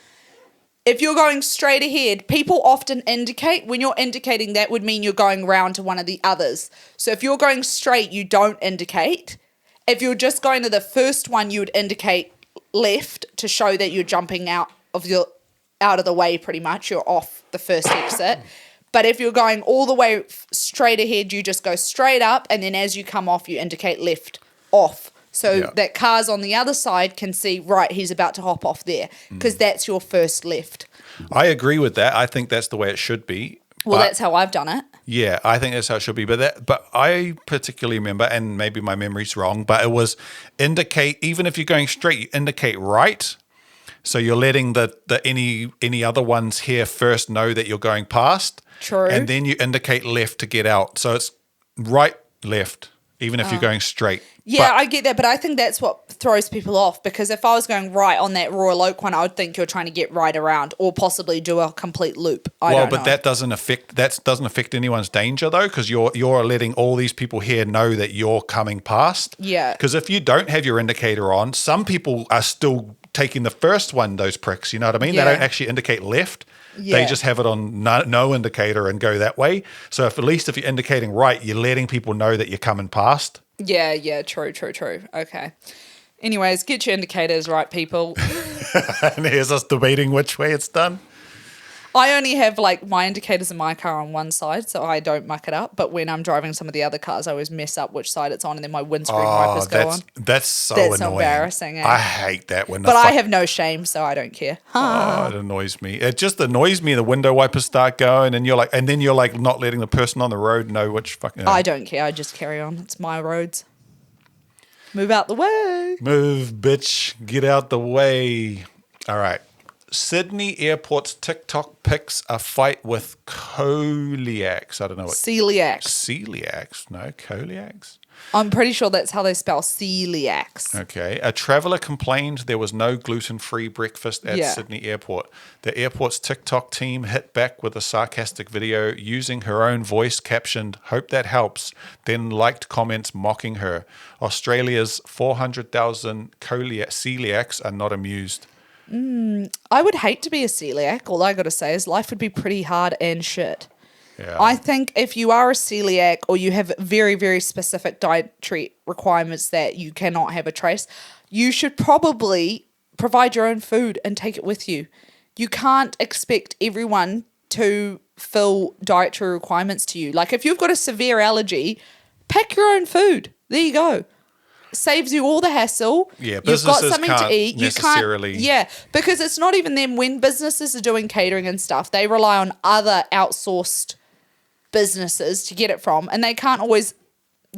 B: If you're going straight ahead, people often indicate. When you're indicating, that would mean you're going round to one of the others. So if you're going straight, you don't indicate. If you're just going to the first one, you would indicate left to show that you're jumping out of the way pretty much. You're off the first exit. But if you're going all the way straight ahead, you just go straight up, and then as you come off, you indicate left, off. So that cars on the other side can see, right, he's about to hop off there, because that's your first left.
C: I agree with that. I think that's the way it should be.
B: Well, that's how I've done it.
C: Yeah, I think that's how it should be. But I particularly remember, and maybe my memory's wrong, but it was indicate, even if you're going straight, you indicate right. So you're letting any other ones here first know that you're going past.
B: True.
C: And then you indicate left to get out. So it's right, left, even if you're going straight.
B: Yeah, I get that, but I think that's what throws people off, because if I was going right on that Royal Oak one, I would think you're trying to get right around or possibly do a complete loop. I don't know.
C: That doesn't affect anyone's danger though, because you're letting all these people here know that you're coming past.
B: Yeah.
C: Because if you don't have your indicator on, some people are still taking the first one, those pricks, you know what I mean?
B: Yeah.
C: They don't actually indicate left.
B: Yeah.
C: They just have it on no indicator and go that way. So at least if you're indicating right, you're letting people know that you're coming past.
B: Yeah, true. Okay. Anyways, get your indicators right, people.
C: And here's us debating which way it's done.
B: I only have like my indicators in my car on one side, so I don't muck it up. But when I'm driving some of the other cars, I always mess up which side it's on, and then my windscreen wipers go on.
C: That's so
B: That's
C: annoying.
B: embarrassing.
C: I hate that when.
B: But I have no shame, so I don't care.
C: Oh, it annoys me. It just annoys me. The window wipers start going, and you're like not letting the person on the road know which fucking.
B: I don't care. I just carry on. It's my roads. Move out the way.
C: Move, bitch. Get out the way. All right. Sydney Airport's TikTok pics a fight with coeliacs. I don't know what.
B: Celiacs.
C: Celiacs? No, coeliacs.
B: I'm pretty sure that's how they spell celiacs.
C: Okay. A traveller complained there was no gluten-free breakfast at Sydney Airport. The airport's TikTok team hit back with a sarcastic video using her own voice captioned, "Hope that helps," then liked comments mocking her. Australia's 400,000 celiacs are not amused.
B: I would hate to be a celiac. All I got to say is life would be pretty hard and shit.
C: Yeah.
B: I think if you are a celiac or you have very, very specific dietary requirements that you cannot have a trace, you should probably provide your own food and take it with you. You can't expect everyone to fill dietary requirements to you. Like if you've got a severe allergy, pack your own food. There you go. Saves you all the hassle.
C: Yeah,
B: you've got
C: businesses
B: something
C: can't
B: to eat.
C: necessarily.
B: Because it's not even them. When businesses are doing catering and stuff, they rely on other outsourced businesses to get it from, and they can't always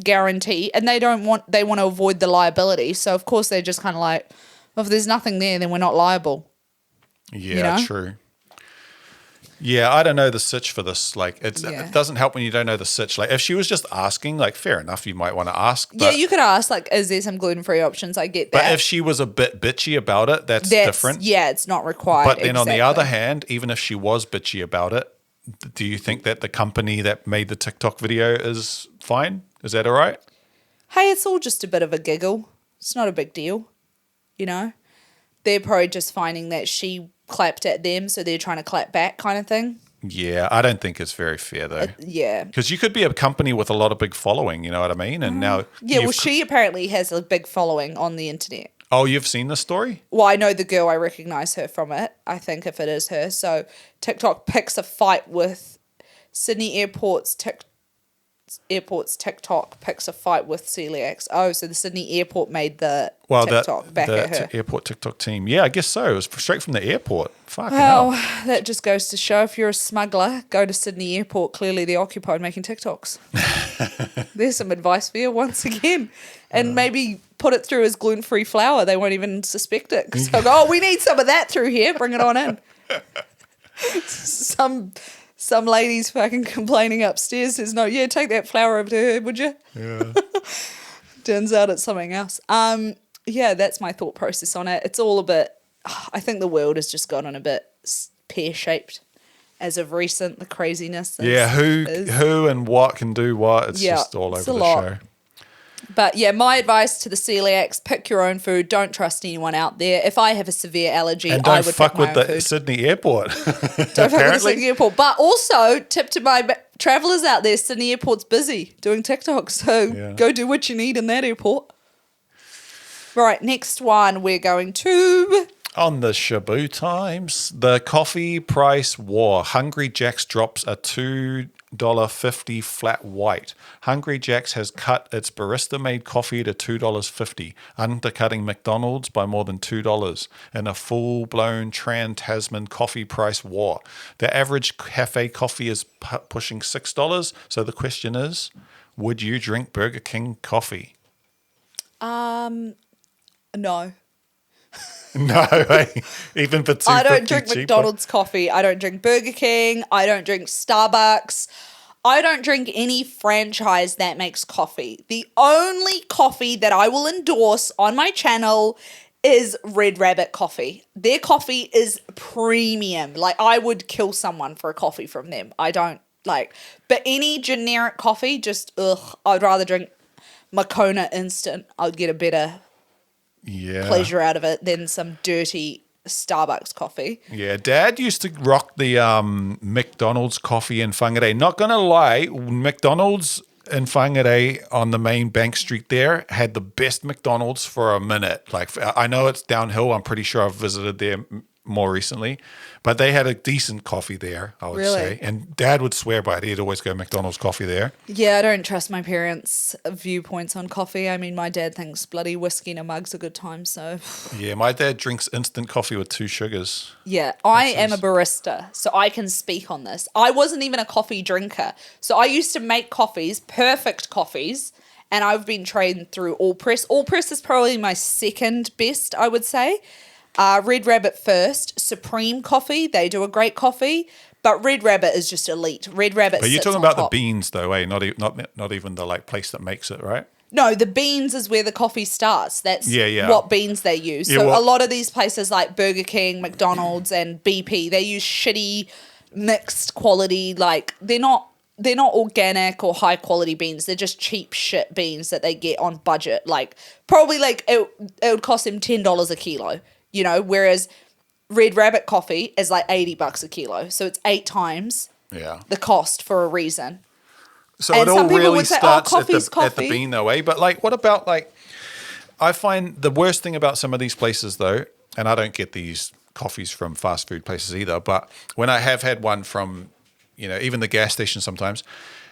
B: guarantee, and they want to avoid the liability. So of course they're just kind of like, well, if there's nothing there, then we're not liable.
C: Yeah,
B: you know?
C: True. Yeah, I don't know the sitch for this. Like, it doesn't help when you don't know the sitch. Like, if she was just asking, like, fair enough, you might want to ask. But,
B: you could ask, like, is there some gluten-free options? I get that.
C: But if she was a bit bitchy about it, that's different.
B: Yeah, it's not required.
C: But then on the other hand, even if she was bitchy about it, do you think that the company that made the TikTok video is fine? Is that all right?
B: Hey, it's all just a bit of a giggle. It's not a big deal, you know? They're probably just finding that she clapped at them, so they're trying to clap back kind of thing.
C: Yeah, I don't think it's very fair though.
B: Yeah.
C: Because you could be a company with a lot of big following, you know what I mean? And now...
B: Yeah, well, she apparently has a big following on the internet.
C: Oh, you've seen the story?
B: Well, I know the girl. I recognise her from it, I think, if it is her. So TikTok picks a fight with Sydney Airport's Airport's TikTok picks a fight with coeliacs. Oh, so the Sydney Airport made the
C: Well,
B: TikTok back at her.
C: the airport TikTok team. Yeah, I guess so. It was straight from the airport. Fucking
B: Well,
C: hell.
B: that just goes to show if you're a smuggler, go to Sydney Airport. Clearly, they're occupied making TikToks. There's some advice for you once again. And maybe put it through as gluten-free flour. They won't even suspect it. Because they'll go, oh, we need some of that through here. Bring it on in. Some lady's fucking complaining upstairs. Says, no, yeah, take that flour over to her, would you?
C: Yeah.
B: Turns out it's something else. Yeah, that's my thought process on it. It's all a bit, I think the world has just gotten a bit pear-shaped as of recent, the craziness.
C: Who and what can do what. It's just all over the show.
B: But yeah, my advice to the coeliacs, pick your own food. Don't trust anyone out there. If I have a severe allergy,
C: And
B: I
C: don't
B: would
C: fuck
B: pick my
C: with
B: own
C: the
B: food.
C: Sydney airport.
B: Don't fuck with the Sydney Airport. But also, tip to my travellers out there, Sydney Airport's busy doing TikTok. So go do what you need in that airport. Right, next one we're going to...
C: On the Shaboo Times, the coffee price war. Hungry Jack's drops a $2.50 flat white. Hungry Jack's has cut its barista-made coffee to $2.50, undercutting McDonald's by more than $2 in a full-blown Trans-Tasman coffee price war. The average cafe coffee is pushing $6, so the question is, would you drink Burger King coffee?
B: No.
C: No, even for $2.50
B: I don't drink
C: cheaper?
B: McDonald's coffee. I don't drink Burger King. I don't drink Starbucks. I don't drink any franchise that makes coffee. The only coffee that I will endorse on my channel is Red Rabbit coffee. Their coffee is premium. Like, I would kill someone for a coffee from them. I don't like, but any generic coffee, just I'd rather drink Moccona Instant. I'd get a better pleasure out of it than some dirty Starbucks coffee.
C: Yeah, Dad used to rock the McDonald's coffee in Whangarei. Not gonna lie, McDonald's in Whangarei on the main Bank Street there had the best McDonald's for a minute. Like, I know it's downhill. I'm pretty sure I've visited there more recently, but they had a decent coffee there, I would say. And Dad would swear by it. He'd always go McDonald's coffee there.
B: Yeah, I don't trust my parents' viewpoints on coffee. I mean, my dad thinks bloody whiskey in a mug's a good time, so...
C: Yeah, my dad drinks instant coffee with 2 sugars.
B: Yeah, I am a barista, so I can speak on this. I wasn't even a coffee drinker. So I used to make coffees, perfect coffees, and I've been trained through All Press. All Press is probably my second best, I would say. Red Rabbit first, Supreme Coffee, they do a great coffee, but Red Rabbit is just elite. Red Rabbit.
C: But you're
B: sits
C: talking
B: on
C: about
B: top.
C: the beans, though, eh? Not even the like place that makes it, right?
B: No, the beans is where the coffee starts. That's what beans they use.
C: Yeah,
B: so a lot of these places like Burger King, McDonald's, and BP, they use shitty mixed quality. Like they're not organic or high quality beans. They're just cheap shit beans that they get on budget. Like probably like it would cost them $10 a kilo. You know, whereas Red Rabbit coffee is like $80 a kilo. So it's 8 times the cost for a reason.
C: So
B: And
C: it all
B: some people
C: really
B: would say,
C: starts at the
B: coffee.
C: bean, though, eh? But like, what about like? I find the worst thing about some of these places, though, and I don't get these coffees from fast food places either. But when I have had one from, even the gas station, sometimes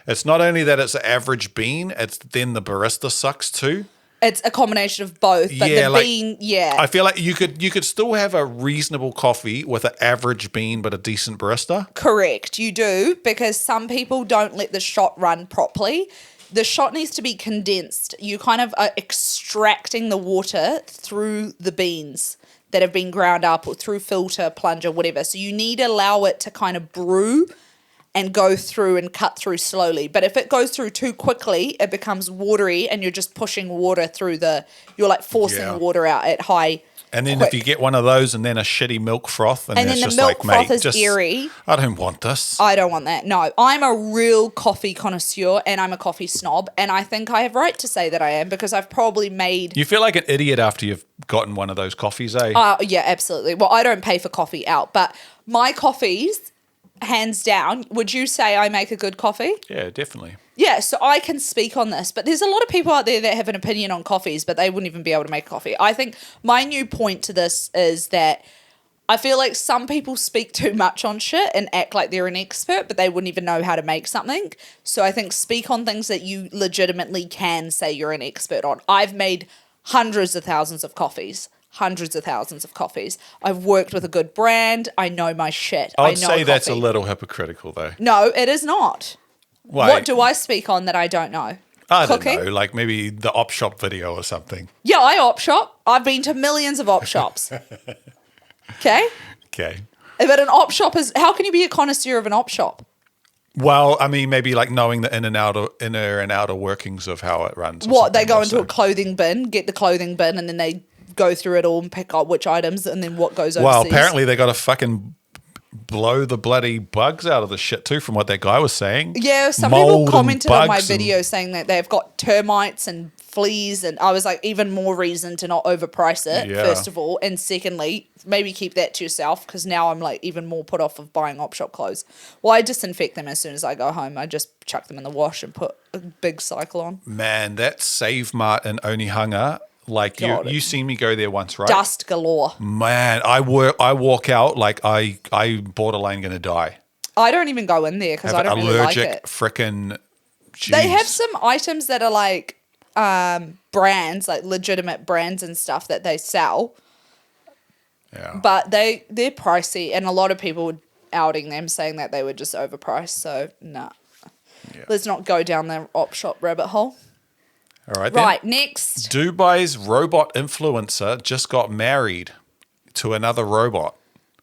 C: it's not only that it's an average bean; it's then the barista sucks too.
B: It's a combination of both, but the bean,
C: I feel like you could still have a reasonable coffee with an average bean but a decent barista.
B: Correct, you do, because some people don't let the shot run properly. The shot needs to be condensed. You kind of are extracting the water through the beans that have been ground up or through filter, plunger, whatever. So you need to allow it to kind of brew and go through and cut through slowly. But if it goes through too quickly, it becomes watery and you're just pushing water through you're like forcing water out at high.
C: And then
B: quick.
C: if you get one of those and then a shitty milk froth, and
B: then
C: it's
B: the
C: just
B: milk
C: like,
B: froth
C: mate,
B: is airy.
C: I don't want this.
B: I don't want that. No, I'm a real coffee connoisseur and I'm a coffee snob. And I think I have right to say that I am because I've probably made...
C: You feel like an idiot after you've gotten one of those coffees, eh?
B: Yeah, absolutely. Well, I don't pay for coffee out, but my coffees... hands down, would you say I make a good coffee?
C: Yeah, definitely.
B: Yeah, so I can speak on this, but there's a lot of people out there that have an opinion on coffees, but they wouldn't even be able to make coffee. I think my new point to this is that I feel like some people speak too much on shit and act like they're an expert, but they wouldn't even know how to make something. So I think speak on things that you legitimately can say you're an expert on. I've made hundreds of thousands of coffees. I've worked with a good brand. I know my shit.
C: I
B: know
C: would say that's a
B: coffee.
C: little hypocritical, though.
B: No, it is not.
C: Why?
B: What do I speak on that I don't know?
C: I
B: Cooking?
C: don't know, like maybe the op shop video or something.
B: Yeah, I op shop. I've been to millions of op shops. Okay?
C: Okay.
B: But an op shop is... How can you be a connoisseur of an op shop?
C: Well, I mean, maybe like knowing the inner and outer workings of how it runs.
B: What, they go into a clothing bin, get the clothing bin, and then they go through it all and pick out which items and then what goes overseas?
C: Well, apparently they got to fucking blow the bloody bugs out of the shit too, from what that guy was saying.
B: Yeah, some
C: Mold
B: people
C: and
B: commented on my
C: bugs and-
B: video saying that they've got termites and fleas, and I was like, even more reason to not overprice it,
C: Yeah.
B: first of all. And secondly, maybe keep that to yourself, because now I'm like even more put off of buying op shop clothes. Well, I disinfect them as soon as I go home. I just chuck them in the wash and put a big cycle on.
C: Man, that Save Mart in Onehunga, like
B: God.
C: you seen me go there once, right?
B: Dust galore.
C: Man, I walk out like I borderline gonna die.
B: I don't even go in there because I
C: Have
B: don't really like
C: allergic
B: it.
C: frickin' cheese.
B: They have some items that are like brands, like legitimate brands and stuff that they sell,
C: Yeah.
B: but they're pricey, and a lot of people were outing them, saying that they were just overpriced. So nah,
C: Yeah.
B: let's not go down the op shop rabbit hole.
C: All right. Then.
B: Right, next.
C: Dubai's robot influencer just got married to another robot.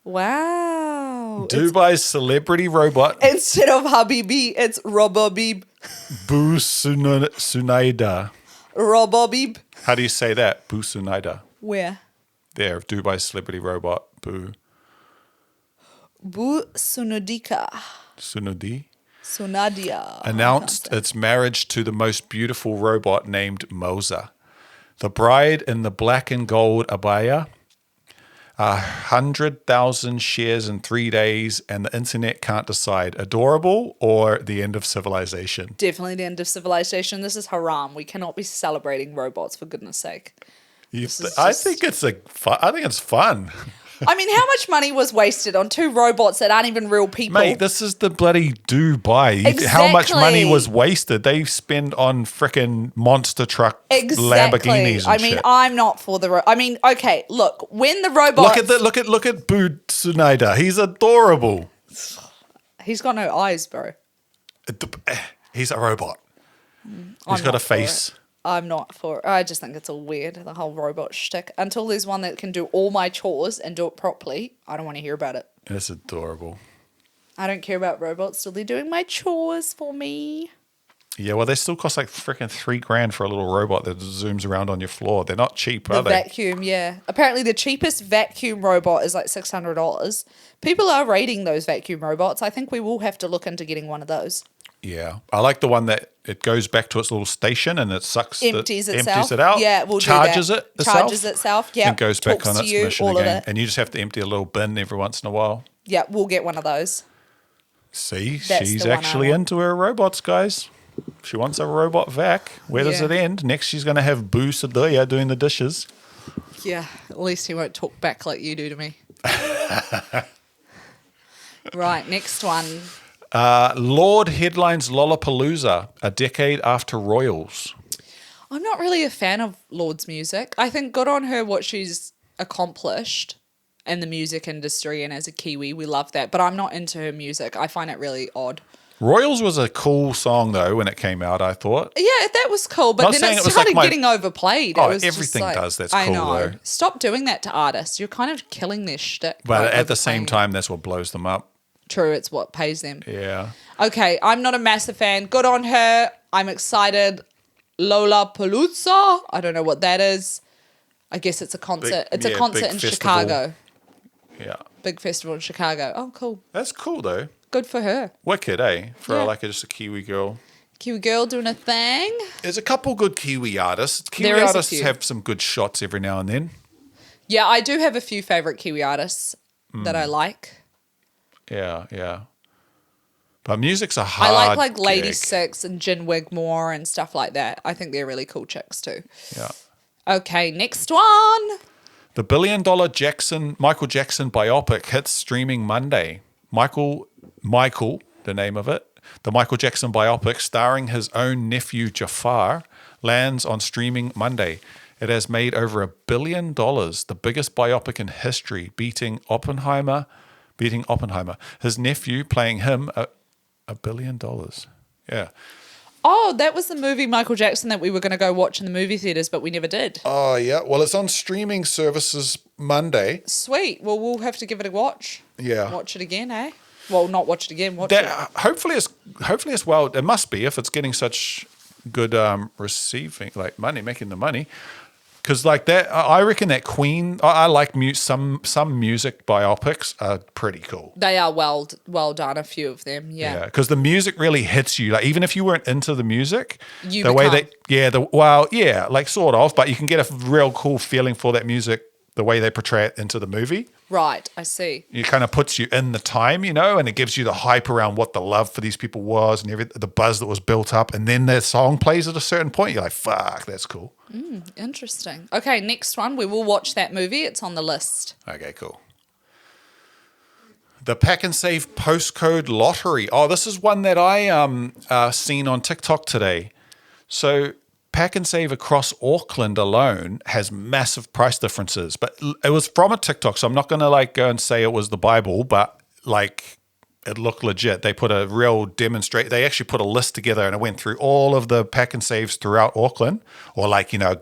B: Wow.
C: Dubai's celebrity robot
B: Instead of Habibi, it's Robobib.
C: Bu Sunaida.
B: Robobib.
C: How do you say that? Bu Sunaida.
B: Where?
C: There, Dubai's celebrity robot Bu
B: Bu Sunudika.
C: Sunudi
B: Sunadia.
C: announced its marriage to the most beautiful robot named Moza. The bride in the black and gold abaya, 100,000 shares in 3 days, and the internet can't decide adorable or the end of civilization.
B: Definitely the end of civilization. This is haram. We cannot be celebrating robots, for goodness sake.
C: I think it's fun.
B: I mean, how much money was wasted on two robots that aren't even real people?
C: Mate, this is the bloody Dubai. How much money
B: Exactly.
C: was wasted? They spend on frickin' monster truck
B: Exactly.
C: Lamborghinis and
B: I mean,
C: shit.
B: I'm not for the... I mean, okay, look, when the robots...
C: Look at Bu Tsunaida. He's adorable.
B: He's got no eyes, bro.
C: He's a robot. He's got a
B: not for
C: face.
B: I'm not for it. I just think it's all weird, the whole robot shtick. Until there's one that can do all my chores and do it properly, I don't want to hear about it.
C: It's adorable.
B: I don't care about robots till they're doing my chores for me.
C: Yeah, well, they still cost like freaking $3,000 for a little robot that zooms around on your floor. They're not cheap,
B: The
C: are they?
B: vacuum, yeah. Apparently the cheapest vacuum robot is like $600. People are rating those vacuum robots. I think we will have to look into getting one of those.
C: Yeah, I like the one that it goes back to its little station and it sucks,
B: Empties itself.
C: empties it out.
B: Yeah, we'll
C: charges
B: do that.
C: it itself.
B: Charges itself, yeah.
C: And goes back
B: Talks
C: on
B: to
C: its
B: you,
C: mission
B: all of
C: again.
B: it.
C: And you just have to empty a little bin every once in a while.
B: Yeah, we'll get one of those.
C: See,
B: That's
C: she's
B: the one I
C: actually
B: want.
C: into her robots, guys. She wants a robot vac. Where does
B: Yeah.
C: it end? Next, she's going to have Boo Sadoya doing the dishes.
B: Yeah, at least he won't talk back like you do to me. Right, next one.
C: Lorde headlines Lollapalooza a decade after Royals.
B: I'm not really a fan of Lorde's music. I think good on her what she's accomplished in the music industry, and as a Kiwi, we love that. But I'm not into her music. I find it really odd.
C: Royals was a cool song, though, when it came out, I thought.
B: Yeah, that was cool, but
C: Not
B: then
C: saying
B: it
C: it was
B: started
C: like my-
B: getting overplayed.
C: Oh,
B: It was just
C: everything
B: like-
C: does. That's
B: I
C: cool,
B: know.
C: though.
B: Stop doing that to artists. You're kind of killing their shtick.
C: But
B: by
C: at the same
B: overplaying it.
C: time, that's what blows them up.
B: True, it's what pays them.
C: Yeah.
B: Okay, I'm not a massive fan. Good on her. I'm excited. Lollapalooza. I don't know what that is. I guess it's a concert. It's a concert
C: big
B: in
C: festival.
B: Chicago.
C: Yeah.
B: Big festival in Chicago. Oh, cool.
C: That's cool, though.
B: Good for her.
C: Wicked, eh? For
B: Yeah.
C: like just a Kiwi girl.
B: Kiwi girl doing a thing.
C: There's a couple good Kiwi artists. Kiwi
B: There is a
C: artists
B: few.
C: have some good shots every now and then.
B: Yeah, I do have a few favourite Kiwi artists that I like.
C: Yeah, yeah. But music's a hard
B: I like Lady
C: gig.
B: Six and Jen Wigmore and stuff like that. I think they're really cool chicks too.
C: Yeah.
B: Okay, next one.
C: The $1 billion Michael Jackson biopic hits streaming Monday. Michael, the name of it, the Michael Jackson biopic starring his own nephew Jafar, lands on streaming Monday. It has made over $1 billion, the biggest biopic in history, beating Oppenheimer. His nephew playing him $1 billion. Yeah.
B: Oh, that was the movie Michael Jackson that we were going to go watch in the movie theaters, but we never did.
C: Oh, yeah. Well, it's on streaming services Monday.
B: Sweet. Well, we'll have to give it a watch.
C: Yeah.
B: Watch it again, eh? Well, not watch it again. Watch it.
C: Hopefully it's well. It must be if it's getting such good receiving, like money, making the money. Because like that, I reckon that Queen. I like some music biopics are pretty cool.
B: They are well done. A few of them, yeah.
C: Because the music really hits you. Like even if you weren't into the music,
B: You
C: the
B: become.
C: way they, like sort of, but you can get a real cool feeling for that music. The way they portray it into the movie.
B: Right, I see.
C: It kind of puts you in the time, and it gives you the hype around what the love for these people was and the buzz that was built up. And then their song plays at a certain point. You're like, fuck, that's cool.
B: Interesting. Okay, next one. We will watch that movie. It's on the list.
C: Okay, cool. The Pak'nSave postcode lottery. Oh, this is one that I seen on TikTok today. So Pak'nSave across Auckland alone has massive price differences, but it was from a TikTok, so I'm not going to go and say it was the Bible, but it looked legit. They put a real they actually put a list together and it went through all of the Pak'nSaves throughout Auckland, or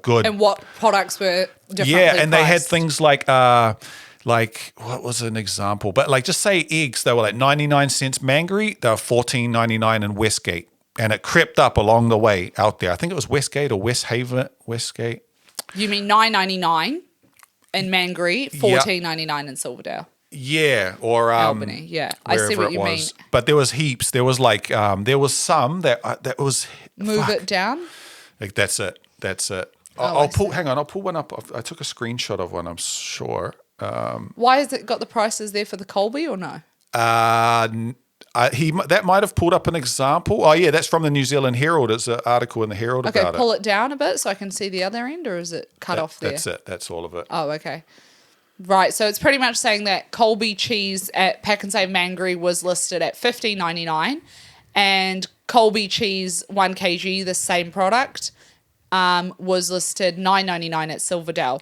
C: good.
B: And what products were differently
C: Yeah, and they had
B: priced?
C: things like what was an example? But just say eggs, they were 99 cents Mangere, they were $14.99 in Westgate. And it crept up along the way out there. I think it was Westgate or Westgate.
B: You mean $9.99 in Mangere, $14.99 in Silverdale.
C: Yeah, or
B: Albany, yeah. I see what you mean.
C: But there was heaps. There was there was some that was
B: Move it down.
C: That's it.
B: Oh,
C: I'll pull. Hang on, I'll pull one up. I took a screenshot of one. I'm sure.
B: Why has it got the prices there for the Colby or no?
C: That might have pulled up an example. Oh yeah, that's from the New Zealand Herald. It's an article in the Herald
B: Okay,
C: about
B: pull it down a bit so I can see the other end, or is it cut off there?
C: That's it. That's all of it.
B: Oh, okay. Right, so it's pretty much saying that Colby cheese at Pak'nSave Mangere was listed at $15.99, and Colby cheese 1 kg, the same product, was listed $9.99 at Silverdale.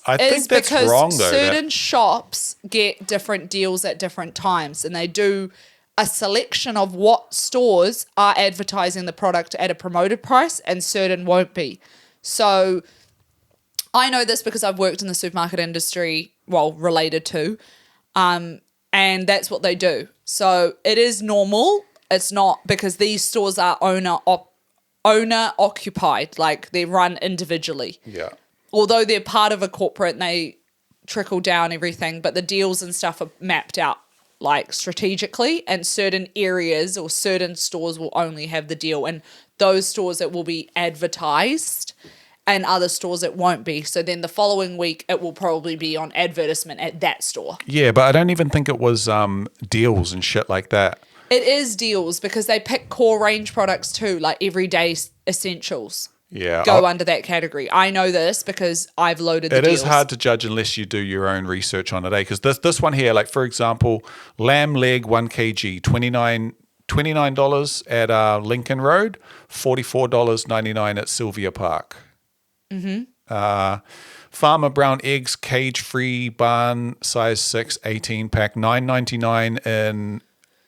C: I think that's
B: because
C: wrong, though,
B: certain shops get different deals at different times, and they do a selection of what stores are advertising the product at a promoted price and certain won't be. So I know this because I've worked in the supermarket industry, well, related to, and that's what they do. So it is normal. It's not because these stores are owner occupied, like they're run individually.
C: Yeah.
B: Although they're part of a corporate and they trickle down everything, but the deals and stuff are mapped out strategically, and certain areas or certain stores will only have the deal, and those stores it will be advertised and other stores it won't be. So then the following week it will probably be on advertisement at that store.
C: Yeah, but I don't even think it was deals and shit like that.
B: It is deals because they pick core range products too, like everyday essentials.
C: Yeah.
B: Go under that category. I know this because I've loaded the deals.
C: It is hard to judge unless you do your own research on it, Because this one here, for example, lamb leg 1 kg, $29 at Lincoln Road, $44.99 at Sylvia Park. Mm-hmm. Farmer brown eggs, cage-free barn, size 6, 18-pack, $9.99 in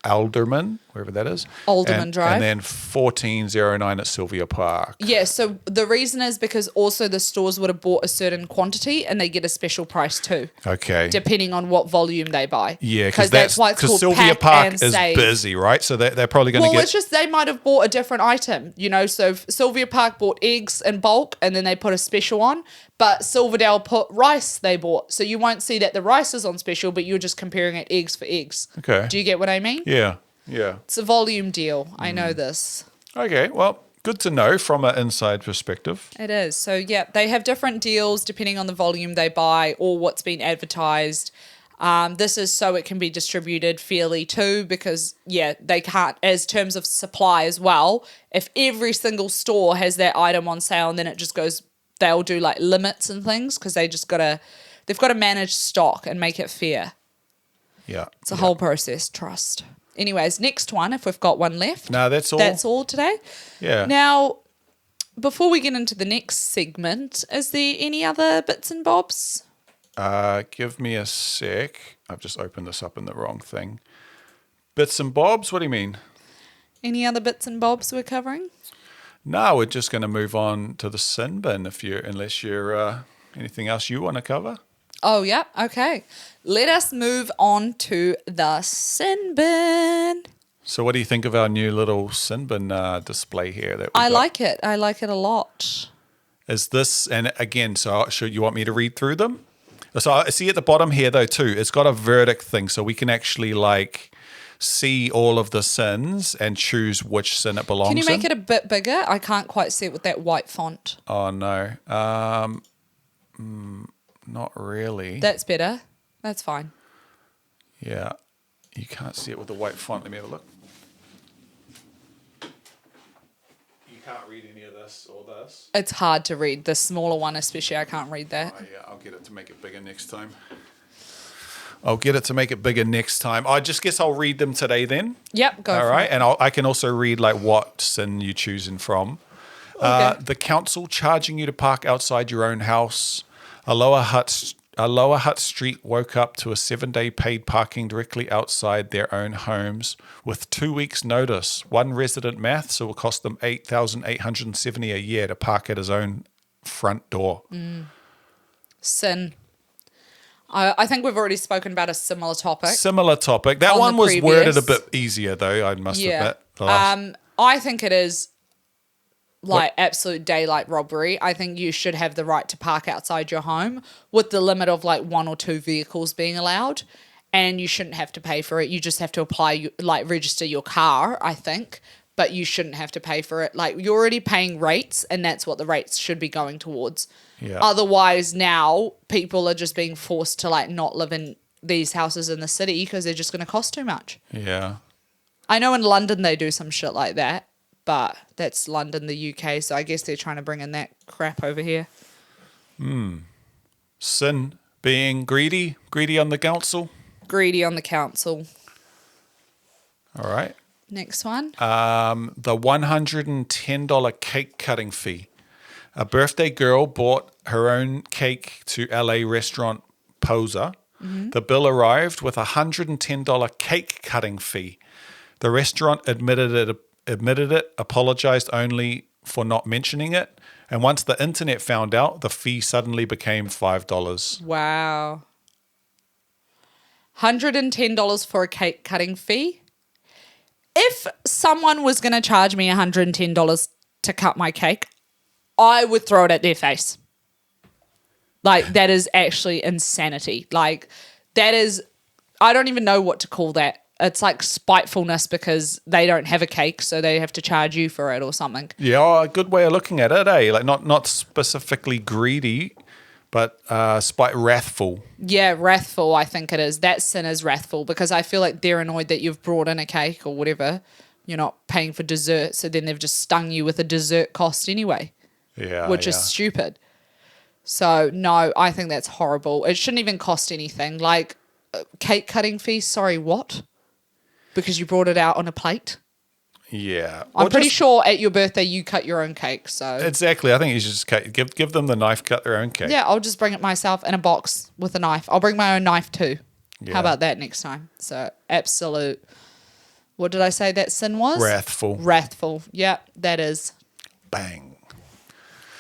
C: Alderman, wherever that is.
B: Alderman Drive.
C: And then $14.09 at Sylvia Park.
B: Yeah, so the reason is because also the stores would have bought a certain quantity and they get a special price too.
C: Okay.
B: Depending on what volume they buy.
C: Yeah, because
B: that's why it's called
C: Sylvia
B: Pack
C: Park
B: and
C: is
B: Save.
C: busy, right? So they're probably going to
B: Well,
C: get...
B: it's just they might have bought a different item, So Sylvia Park bought eggs in bulk and then they put a special on, but Silverdale put rice they bought. So you won't see that the rice is on special, but you're just comparing it eggs for eggs.
C: Okay.
B: Do you get what I mean?
C: Yeah.
B: It's a volume deal. I know this.
C: Okay, well, good to know from an inside perspective.
B: It is. So, yeah, they have different deals depending on the volume they buy or what's been advertised. This is so it can be distributed fairly too because, they can't, as terms of supply as well, if every single store has that item on sale and then it just goes, they'll do limits and things because they just got to they've got to manage stock and make it fair.
C: Yeah.
B: It's a whole process, trust. Anyways, next one, if we've got one left.
C: No, that's all.
B: That's all today.
C: Yeah.
B: Now, before we get into the next segment, is there any other bits and bobs?
C: Give me a sec. I've just opened this up in the wrong thing. Bits and bobs? What do you mean?
B: Any other bits and bobs we're covering?
C: No, we're just going to move on to the sin bin unless you're anything else you want to cover.
B: Oh, yeah. Okay. Let us move on to the sin bin.
C: So what do you think of our new little sin bin display here?
B: I like it. I like it a lot.
C: Is this, and again, so you want me to read through them? So I see at the bottom here though too, it's got a verdict thing, so we can actually like see all of the sins and choose which sin it belongs in.
B: Can you make it a bit bigger? I can't quite see it with that white font.
C: Oh no, not really.
B: That's better. That's fine.
C: Yeah, you can't see it with the white font. Let me have a look. You can't read any of this or this.
B: It's hard to read. The smaller one especially, I can't read that.
C: Oh yeah, I'll get it to make it bigger next time. I just guess I'll read them today then.
B: Yep, go
C: All
B: for
C: right,
B: it.
C: and I can also read like what sin you're choosing from.
B: Okay.
C: The council charging you to park outside your own house. A Lower Hutt Street woke up to a 7-day paid parking directly outside their own homes with 2 weeks' notice. One resident maths, it will cost them $8,870 a year to park at his own front door.
B: Sin. I think we've already spoken about a similar topic.
C: That
B: On
C: one
B: the
C: was worded a
B: previous.
C: bit easier, though, I must
B: Yeah.
C: admit.
B: I think it is like absolute daylight robbery. I think you should have the right to park outside your home with the limit of like 1 or 2 vehicles being allowed, and you shouldn't have to pay for it. You just have to apply, like register your car, I think, but you shouldn't have to pay for it. Like you're already paying rates, and that's what the rates should be going towards.
C: Yeah.
B: Otherwise, now people are just being forced to like not live in these houses in the city because they're just going to cost too much.
C: Yeah.
B: I know in London they do some shit like that, but that's London, the UK, so I guess they're trying to bring in that crap over here.
C: Sin being greedy on the council.
B: Greedy on the council.
C: All right.
B: Next one.
C: The $110 cake cutting fee. A birthday girl bought her own cake to LA restaurant Poser. The bill arrived with a $110 cake cutting fee. The restaurant admitted it, apologized only for not mentioning it, and once the internet found out, the fee suddenly became $5.
B: Wow. $110 for a cake cutting fee. If someone was going to charge me $110 to cut my cake, I would throw it at their face. Like, that is actually insanity. Like, that is, I don't even know what to call that. It's like spitefulness because they don't have a cake, so they have to charge you for it or something.
C: Yeah, a good way of looking at it, eh? Like not specifically greedy, but wrathful.
B: Yeah, wrathful, I think it is. That sin is wrathful because I feel like they're annoyed that you've brought in a cake or whatever. You're not paying for dessert, so then they've just stung you with a dessert cost anyway.
C: Yeah,
B: which is stupid. So, no, I think that's horrible. It shouldn't even cost anything. Like, cake cutting fee, sorry, what? Because you brought it out on a plate?
C: Yeah.
B: I'm pretty sure at your birthday you cut your own cake, so...
C: Exactly. I think you should just give them the knife, cut their own cake.
B: Yeah, I'll just bring it myself in a box with a knife. I'll bring my own knife too.
C: Yeah.
B: How about that next time? So, absolute... What did I say that sin was?
C: Wrathful.
B: Wrathful. Yeah, that is.
C: Bang.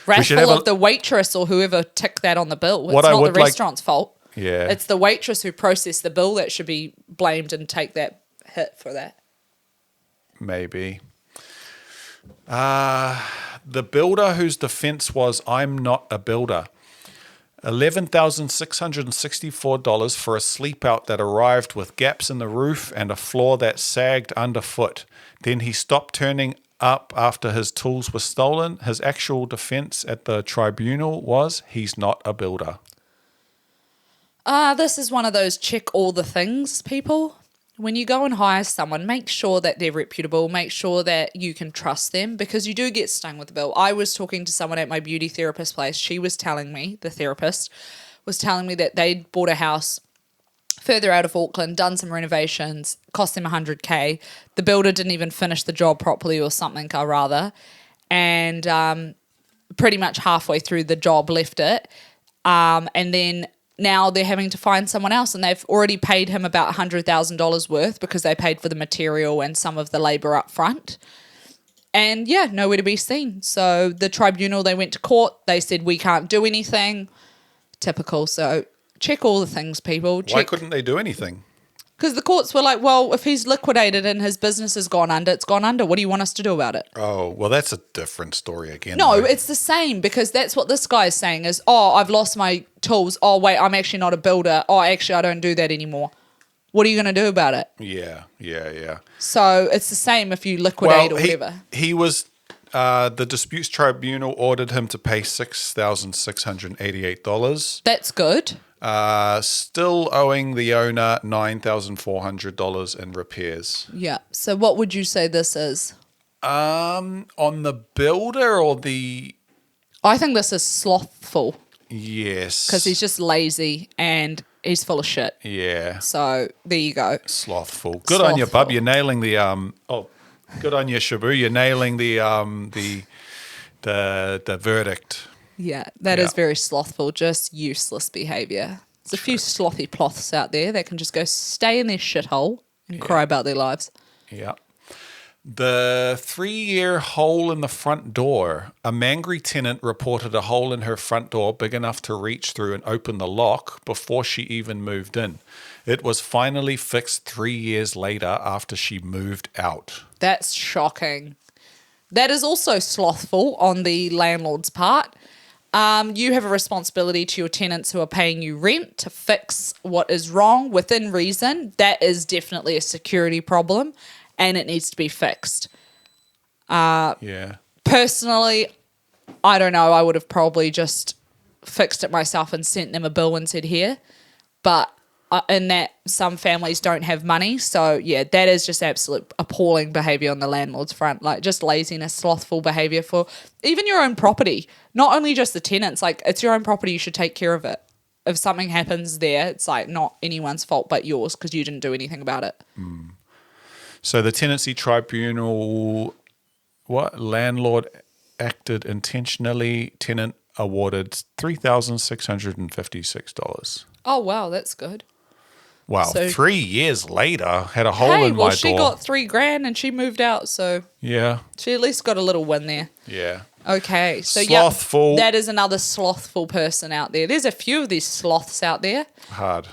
B: Wrathful of the waitress or whoever ticked that on the bill. It's not the restaurant's fault.
C: Yeah.
B: It's the waitress who processed the bill that should be blamed and take that hit for that.
C: Maybe. The builder whose defense was, I'm not a builder. $11,664 for a sleep out that arrived with gaps in the roof and a floor that sagged underfoot. Then he stopped turning up after his tools were stolen. His actual defense at the tribunal was, he's not a builder.
B: This is one of those check all the things people. When you go and hire someone, make sure that they're reputable. Make sure that you can trust them because you do get stung with the bill. I was talking to someone at my beauty therapist place. She was telling me, the therapist, was telling me that they'd bought a house further out of Auckland, done some renovations, cost them 100K. The builder didn't even finish the job properly or something, or rather. And pretty much halfway through the job left it. And then now they're having to find someone else, and they've already paid him about $100,000 worth because they paid for the material and some of the labour up front. And yeah, nowhere to be seen. So the tribunal, they went to court. They said, we can't do anything. Typical. So check all the things, people.
C: Why couldn't they do anything?
B: Because the courts were like, well, if he's liquidated and his business has gone under, it's gone under. What do you want us to do about it?
C: Oh, well, that's a different story again.
B: No,
C: though.
B: it's the same, because that's what this guy is saying is, oh, I've lost my tools. Oh, wait, I'm actually not a builder. Oh, actually, I don't do that anymore. What are you going to do about it?
C: Yeah.
B: So it's the same if you liquidate or whatever.
C: He was, the disputes tribunal ordered him to pay $6,688.
B: That's good.
C: Still owing the owner $9,400 in repairs.
B: Yeah. So what would you say this is?
C: On the builder or the...
B: I think this is slothful.
C: Yes.
B: Because he's just lazy and he's full of shit.
C: Yeah.
B: So there you go.
C: Slothful. Good on you, bub. You're nailing the good on you, Shaboo. You're nailing the verdict.
B: Yeah, that is very slothful, just useless behaviour. There's a few slothy ploths out there that can just go stay in their shithole and cry about their lives.
C: Yeah. The 3-year hole in the front door. A mangry tenant reported a hole in her front door big enough to reach through and open the lock before she even moved in. It was finally fixed 3 years later after she moved out.
B: That's shocking. That is also slothful on the landlord's part. You have a responsibility to your tenants who are paying you rent to fix what is wrong within reason. That is definitely a security problem, and it needs to be fixed. Personally, I don't know. I would have probably just fixed it myself and sent them a bill and said, here. But in that, some families don't have money. So, yeah, that is just absolute appalling behaviour on the landlord's front. Like, just laziness, slothful behaviour for even your own property. Not only just the tenants. Like, it's your own property. You should take care of it. If something happens there, it's like not anyone's fault but yours because you didn't do anything about it.
C: So the tenancy tribunal, landlord acted intentionally, tenant awarded $3,656.
B: Oh, wow, that's good.
C: Wow,
B: So-
C: 3 years later, had a hole in my door.
B: She got $3,000 and she moved out, so
C: Yeah,
B: she at least got a little win there.
C: yeah.
B: Okay, so
C: Slothful.
B: that is another slothful person out there. There's a few of these sloths out there.
C: Hard.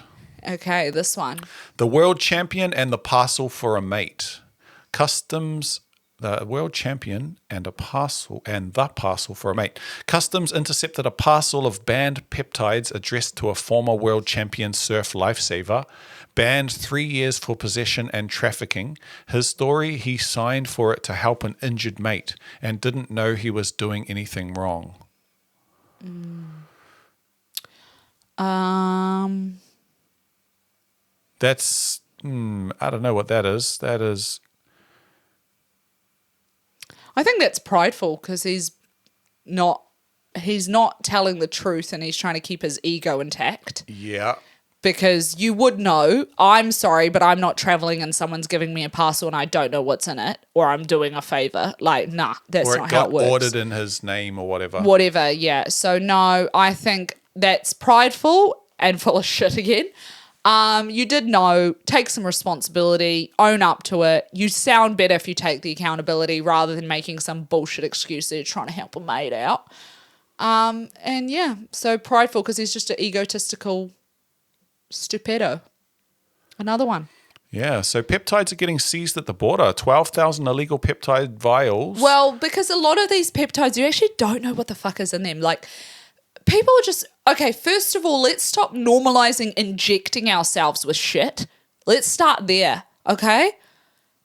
B: Okay, this one.
C: The world champion and the parcel for a mate. The world champion and the parcel for a mate. Customs intercepted a parcel of banned peptides addressed to a former world champion surf lifesaver. Banned 3 years for possession and trafficking. His story, he signed for it to help an injured mate and didn't know he was doing anything wrong. That's, I don't know what that is. That is...
B: I think that's prideful because he's not telling the truth and he's trying to keep his ego intact.
C: Yeah.
B: Because you would know, I'm sorry, but I'm not traveling and someone's giving me a parcel and I don't know what's in it, or I'm doing a favour. Like, nah, that's
C: or
B: not
C: it
B: how
C: got
B: it works.
C: ordered in his name or whatever.
B: Whatever, yeah. So no, I think that's prideful and full of shit again. You did know, take some responsibility, own up to it. You sound better if you take the accountability rather than making some bullshit excuse that you're trying to help a mate out. And yeah, so prideful because he's just an egotistical stupido. Another one.
C: Yeah, so peptides are getting seized at the border. 12,000 illegal peptide vials.
B: Well, because a lot of these peptides, you actually don't know what the fuck is in them. Like, people are just... Okay, first of all, let's stop normalizing injecting ourselves with shit. Let's start there, okay?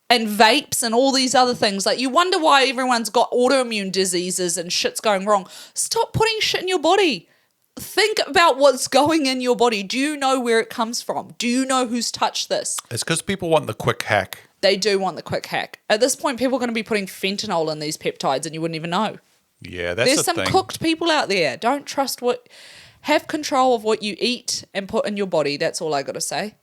B: And vapes and all these other things. Like, you wonder why everyone's got autoimmune diseases and shit's going wrong. Stop putting shit in your body. Think about what's going in your body. Do you know where it comes from? Do you know who's touched this?
C: It's because people want the quick hack.
B: They do want the quick hack. At this point, people are going to be putting fentanyl in these peptides and you wouldn't even know.
C: Yeah, that's
B: There's
C: the
B: some
C: thing.
B: cooked people out there. Don't trust have control of what you eat and put in your body. That's all I got to say.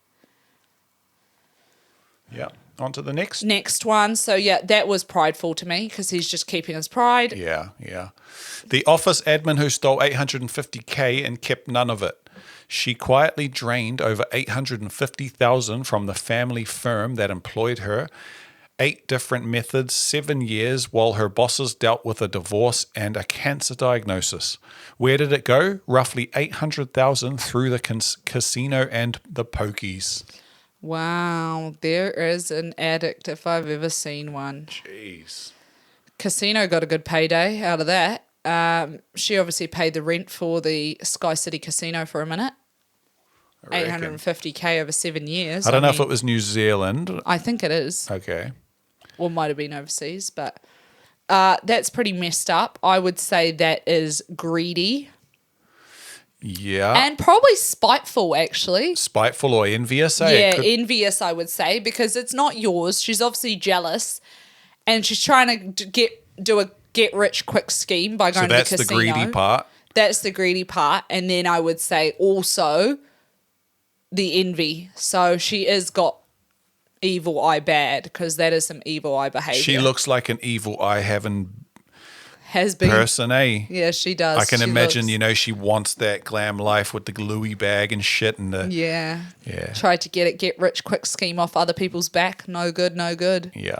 C: Yeah. On to the next.
B: Next one. So, yeah, that was prideful to me because he's just keeping his pride.
C: Yeah. The office admin who stole $850K and kept none of it. She quietly drained over $850,000 from the family firm that employed her. 8 different methods, 7 years, while her bosses dealt with a divorce and a cancer diagnosis. Where did it go? Roughly $800,000 through the casino and the pokies.
B: Wow, there is an addict if I've ever seen one.
C: Jeez.
B: Casino got a good payday out of that. She obviously paid the rent for the Sky City Casino for a minute.
C: I reckon.
B: $850K over 7 years.
C: I don't know if it was New Zealand.
B: I think it is.
C: Okay.
B: Or might have been overseas, but that's pretty messed up. I would say that is greedy.
C: Yeah.
B: And probably spiteful, actually.
C: Spiteful or envious, eh?
B: Yeah, envious, I would say, because it's not yours. She's obviously jealous, and she's trying to do a get-rich-quick scheme by going to the casino.
C: So that's the greedy part.
B: That's the greedy part. And then I would say also the envy. So she is got evil eye bad, because that is some evil eye behaviour.
C: She looks like an evil eye having
B: has been
C: person, eh?
B: Yeah, she does.
C: I can
B: She
C: imagine,
B: looks-
C: she wants that glam life with the Louis bag and shit and the
B: Yeah.
C: Yeah.
B: Tried to get rich quick scheme off other people's back. No good, no good.
C: Yeah.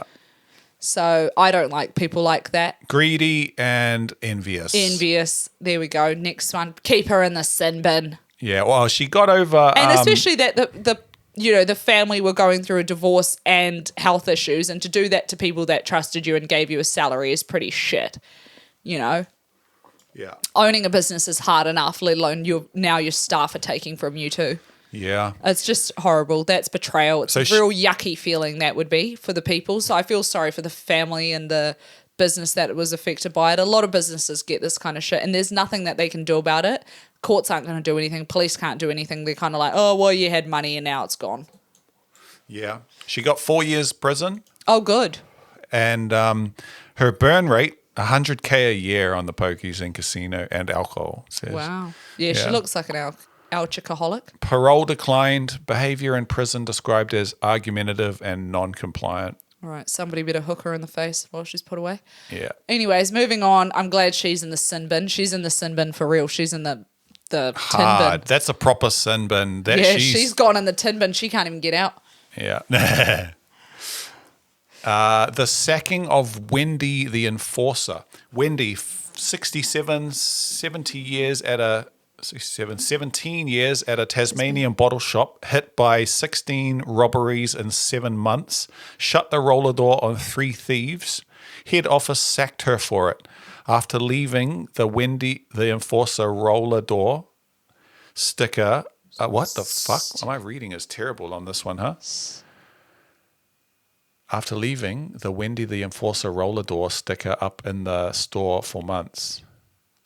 B: So I don't like people like that.
C: Greedy and envious.
B: Envious. There we go. Next one. Keep her in the sin bin.
C: Yeah, well, she got over
B: And especially that the family were going through a divorce and health issues, and to do that to people that trusted you and gave you a salary is pretty shit.
C: Yeah.
B: Owning a business is hard enough, let alone your staff are taking from you too.
C: Yeah.
B: It's just horrible. That's betrayal. It's
C: So
B: a real yucky feeling that would be for the people. So I feel sorry for the family and the business that was affected by it. A lot of businesses get this kind of shit, and there's nothing that they can do about it. Courts aren't going to do anything. Police can't do anything. They're kind of like, oh, well, you had money and now it's gone.
C: Yeah. She got 4 years prison,
B: Oh, good.
C: and her burn rate, $100K a year on the pokies and casino and alcohol. It says.
B: Wow. Yeah, she
C: Yeah.
B: looks like an alcoholic.
C: Parole declined. Behavior in prison described as argumentative and non-compliant.
B: All right, somebody better hook her in the face while she's put away.
C: Yeah.
B: Anyways, moving on. I'm glad she's in the sin bin. She's in the sin bin for real. She's in the tin bin.
C: Hard. That's a proper sin bin. That
B: Yeah, she's gone in the tin bin. She can't even get out.
C: Yeah. The sacking of Wendy the Enforcer. Wendy, 17 years at a Tasmanian bottle shop, hit by 16 robberies in 7 months, shut the roller door on 3 thieves. Head office sacked her for it. After leaving the Wendy the Enforcer roller door sticker. What the fuck? Am I reading is terrible on this one, huh? After leaving the Wendy the Enforcer roller door sticker up in the store for months.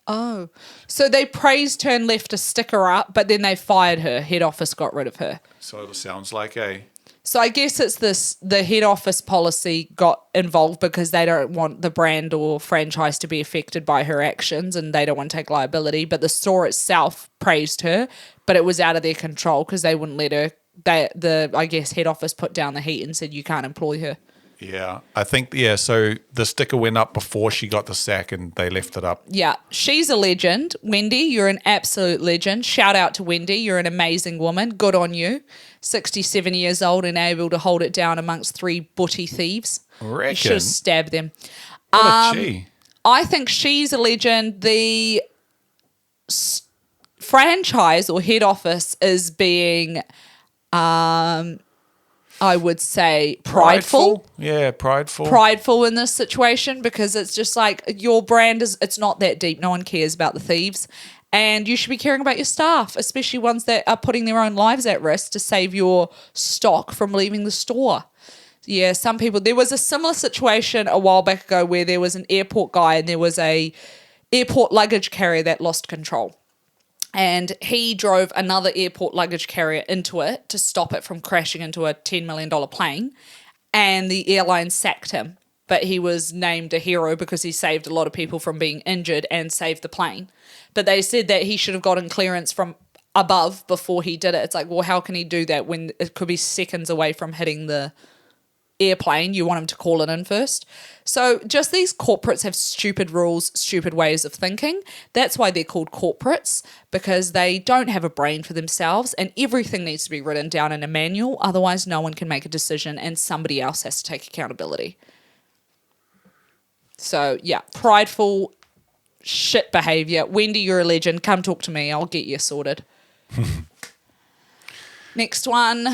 B: Oh, so they praised her and left a sticker up, but then they fired her. Head office got rid of her.
C: So it sounds like a...
B: So I guess it's the head office policy got involved because they don't want the brand or franchise to be affected by her actions, and they don't want to take liability. But the store itself praised her, but it was out of their control because they wouldn't let her. I guess head office put down the heat and said you can't employ her.
C: Yeah, I think, so the sticker went up before she got the sack and they left it up.
B: Yeah, she's a legend. Wendy, you're an absolute legend. Shout out to Wendy. You're an amazing woman. Good on you. 67 years old and able to hold it down amongst 3 butty thieves.
C: Reckon.
B: You should have stabbed them.
C: What a G.
B: I think she's a legend. The franchise or head office is being... I would say prideful.
C: Yeah, prideful.
B: Prideful in this situation because it's just like your brand it's not that deep. No one cares about the thieves. And you should be caring about your staff, especially ones that are putting their own lives at risk to save your stock from leaving the store. Yeah, some people... There was a similar situation a while back ago where there was an airport guy and there was a airport luggage carrier that lost control. And he drove another airport luggage carrier into it to stop it from crashing into a $10 million plane. And the airline sacked him but he was named a hero because he saved a lot of people from being injured and saved the plane. But they said that he should have gotten clearance from above before he did it. It's like, well, how can he do that when it could be seconds away from hitting the airplane? You want him to call it in first. So just these corporates have stupid rules, stupid ways of thinking. That's why they're called corporates, because they don't have a brain for themselves, and everything needs to be written down in a manual. Otherwise, no one can make a decision and somebody else has to take accountability. So yeah, prideful shit behavior. Wendy, you're a legend. Come talk to me. I'll get you sorted. Next one.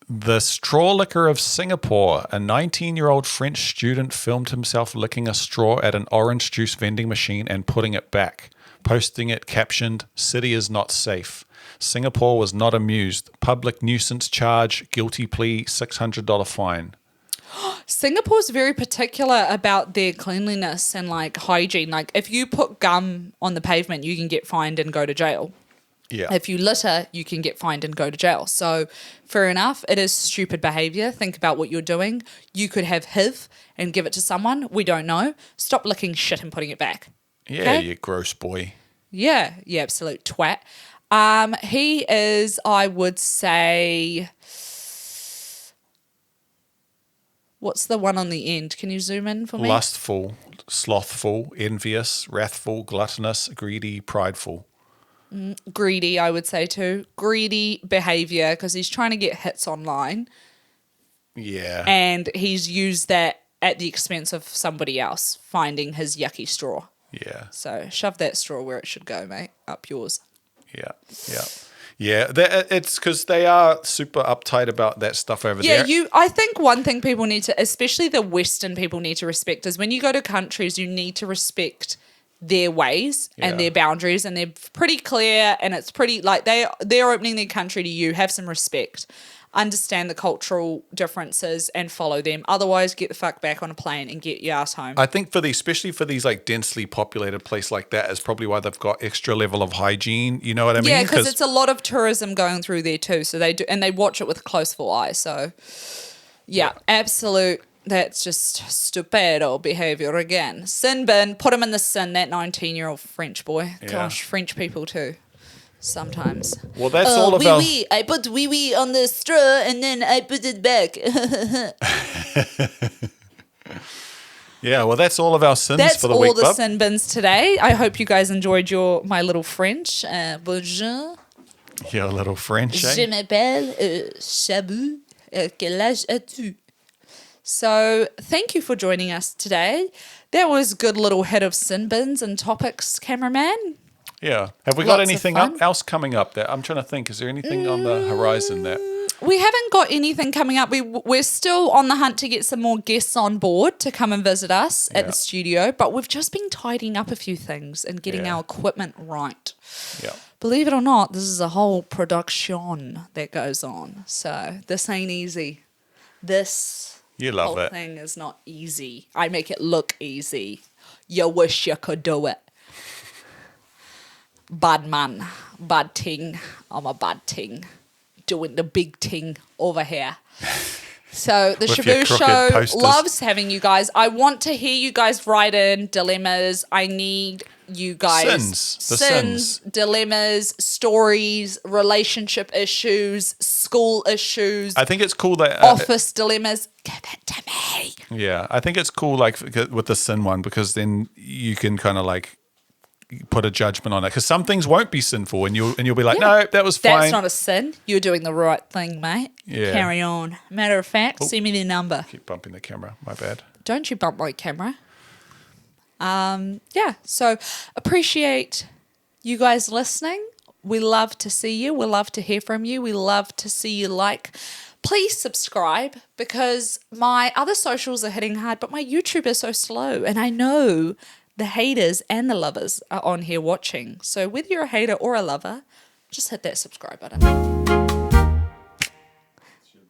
C: The straw licker of Singapore. A 19-year-old French student filmed himself licking a straw at an orange juice vending machine and putting it back, posting it captioned, "City is not safe." Singapore was not amused. Public nuisance charge, guilty plea, $600 fine.
B: Singapore's very particular about their cleanliness and like hygiene. Like if you put gum on the pavement, you can get fined and go to jail.
C: Yeah.
B: If you litter, you can get fined and go to jail. So fair enough, it is stupid behavior. Think about what you're doing. You could have HIV and give it to someone. We don't know. Stop licking shit and putting it back.
C: Yeah,
B: okay?
C: you gross boy.
B: Yeah, absolute twat. He is, I would say, what's the one on the end? Can you zoom in for me?
C: Lustful, slothful, envious, wrathful, gluttonous, greedy, prideful.
B: Greedy, I would say too. Greedy behavior because he's trying to get hits online.
C: Yeah.
B: And he's used that at the expense of somebody else finding his yucky straw.
C: Yeah.
B: So shove that straw where it should go, mate. Up yours.
C: Yeah. Yeah. Yeah. It's because they are super uptight about that stuff over there.
B: Yeah, I think one thing people need to, especially the Western people need to respect is when you go to countries, you need to respect their ways and their boundaries, and they're pretty clear, and it's pretty like they're opening their country to you. Have some respect, understand the cultural differences, and follow them. Otherwise, get the fuck back on a plane and get your ass home.
C: I think especially for these like densely populated place like that is probably why they've got extra level of hygiene. You know what I mean?
B: Yeah, because it's a lot of tourism going through there too. So they do, and they watch it with a close full eye. So yeah. Absolute. That's just stupido behavior again. Sin bin, put him in the sin, that 19-year-old French boy.
C: Yeah.
B: Gosh, French people too, sometimes.
C: Well, that's all of our...
B: I put wee-wee on the straw and then I put it back.
C: Yeah, well, that's all of our sins
B: That's
C: for the
B: all
C: week,
B: the
C: bub.
B: sin bins today. I hope you guys enjoyed my little French. Bonjour.
C: Your little French,
B: Je m'appelle Shaboo. Quel âge as-tu? So thank you for joining us today. That was a good little hit of sin bins and topics, cameraman.
C: Yeah. Have we got
B: Lots of
C: anything
B: fun.
C: else coming up there? I'm trying to think. Is there anything on the horizon that...
B: We haven't got anything coming up. We're still on the hunt to get some more guests on board to come and visit us at the studio, but we've just been tidying up a few things and getting our equipment right.
C: Yeah.
B: Believe it or not, this is a whole production that goes on. So this ain't easy. This...
C: You love
B: whole
C: it.
B: thing is not easy. I make it look easy. You wish you could do it. Bad man, bad ting. I'm a bad ting. Doing the big ting over here. So the
C: With your
B: Shaboo
C: crooked
B: Show
C: posters.
B: loves having you guys. I want to hear you guys write in dilemmas. I need you guys.
C: Sins.
B: Dilemmas, stories, relationship issues, school issues,
C: I think it's cool that...
B: office dilemmas. Give it to me.
C: Yeah, I think it's cool like with the sin one because then you can kind of like put a judgment on it because some things won't be sinful and you'll be like, no, that was fine.
B: That's not a sin. You're doing the right thing, mate.
C: Yeah.
B: Carry on. Matter of fact, send me the number.
C: Keep bumping the camera. My bad.
B: Don't you bump my camera. Yeah, so appreciate you guys listening. We love to see you. We love to hear from you. We love to see you like. Please subscribe because my other socials are hitting hard, but my YouTube is so slow. And I know the haters and the lovers are on here watching. So whether you're a hater or a lover, just hit that subscribe button.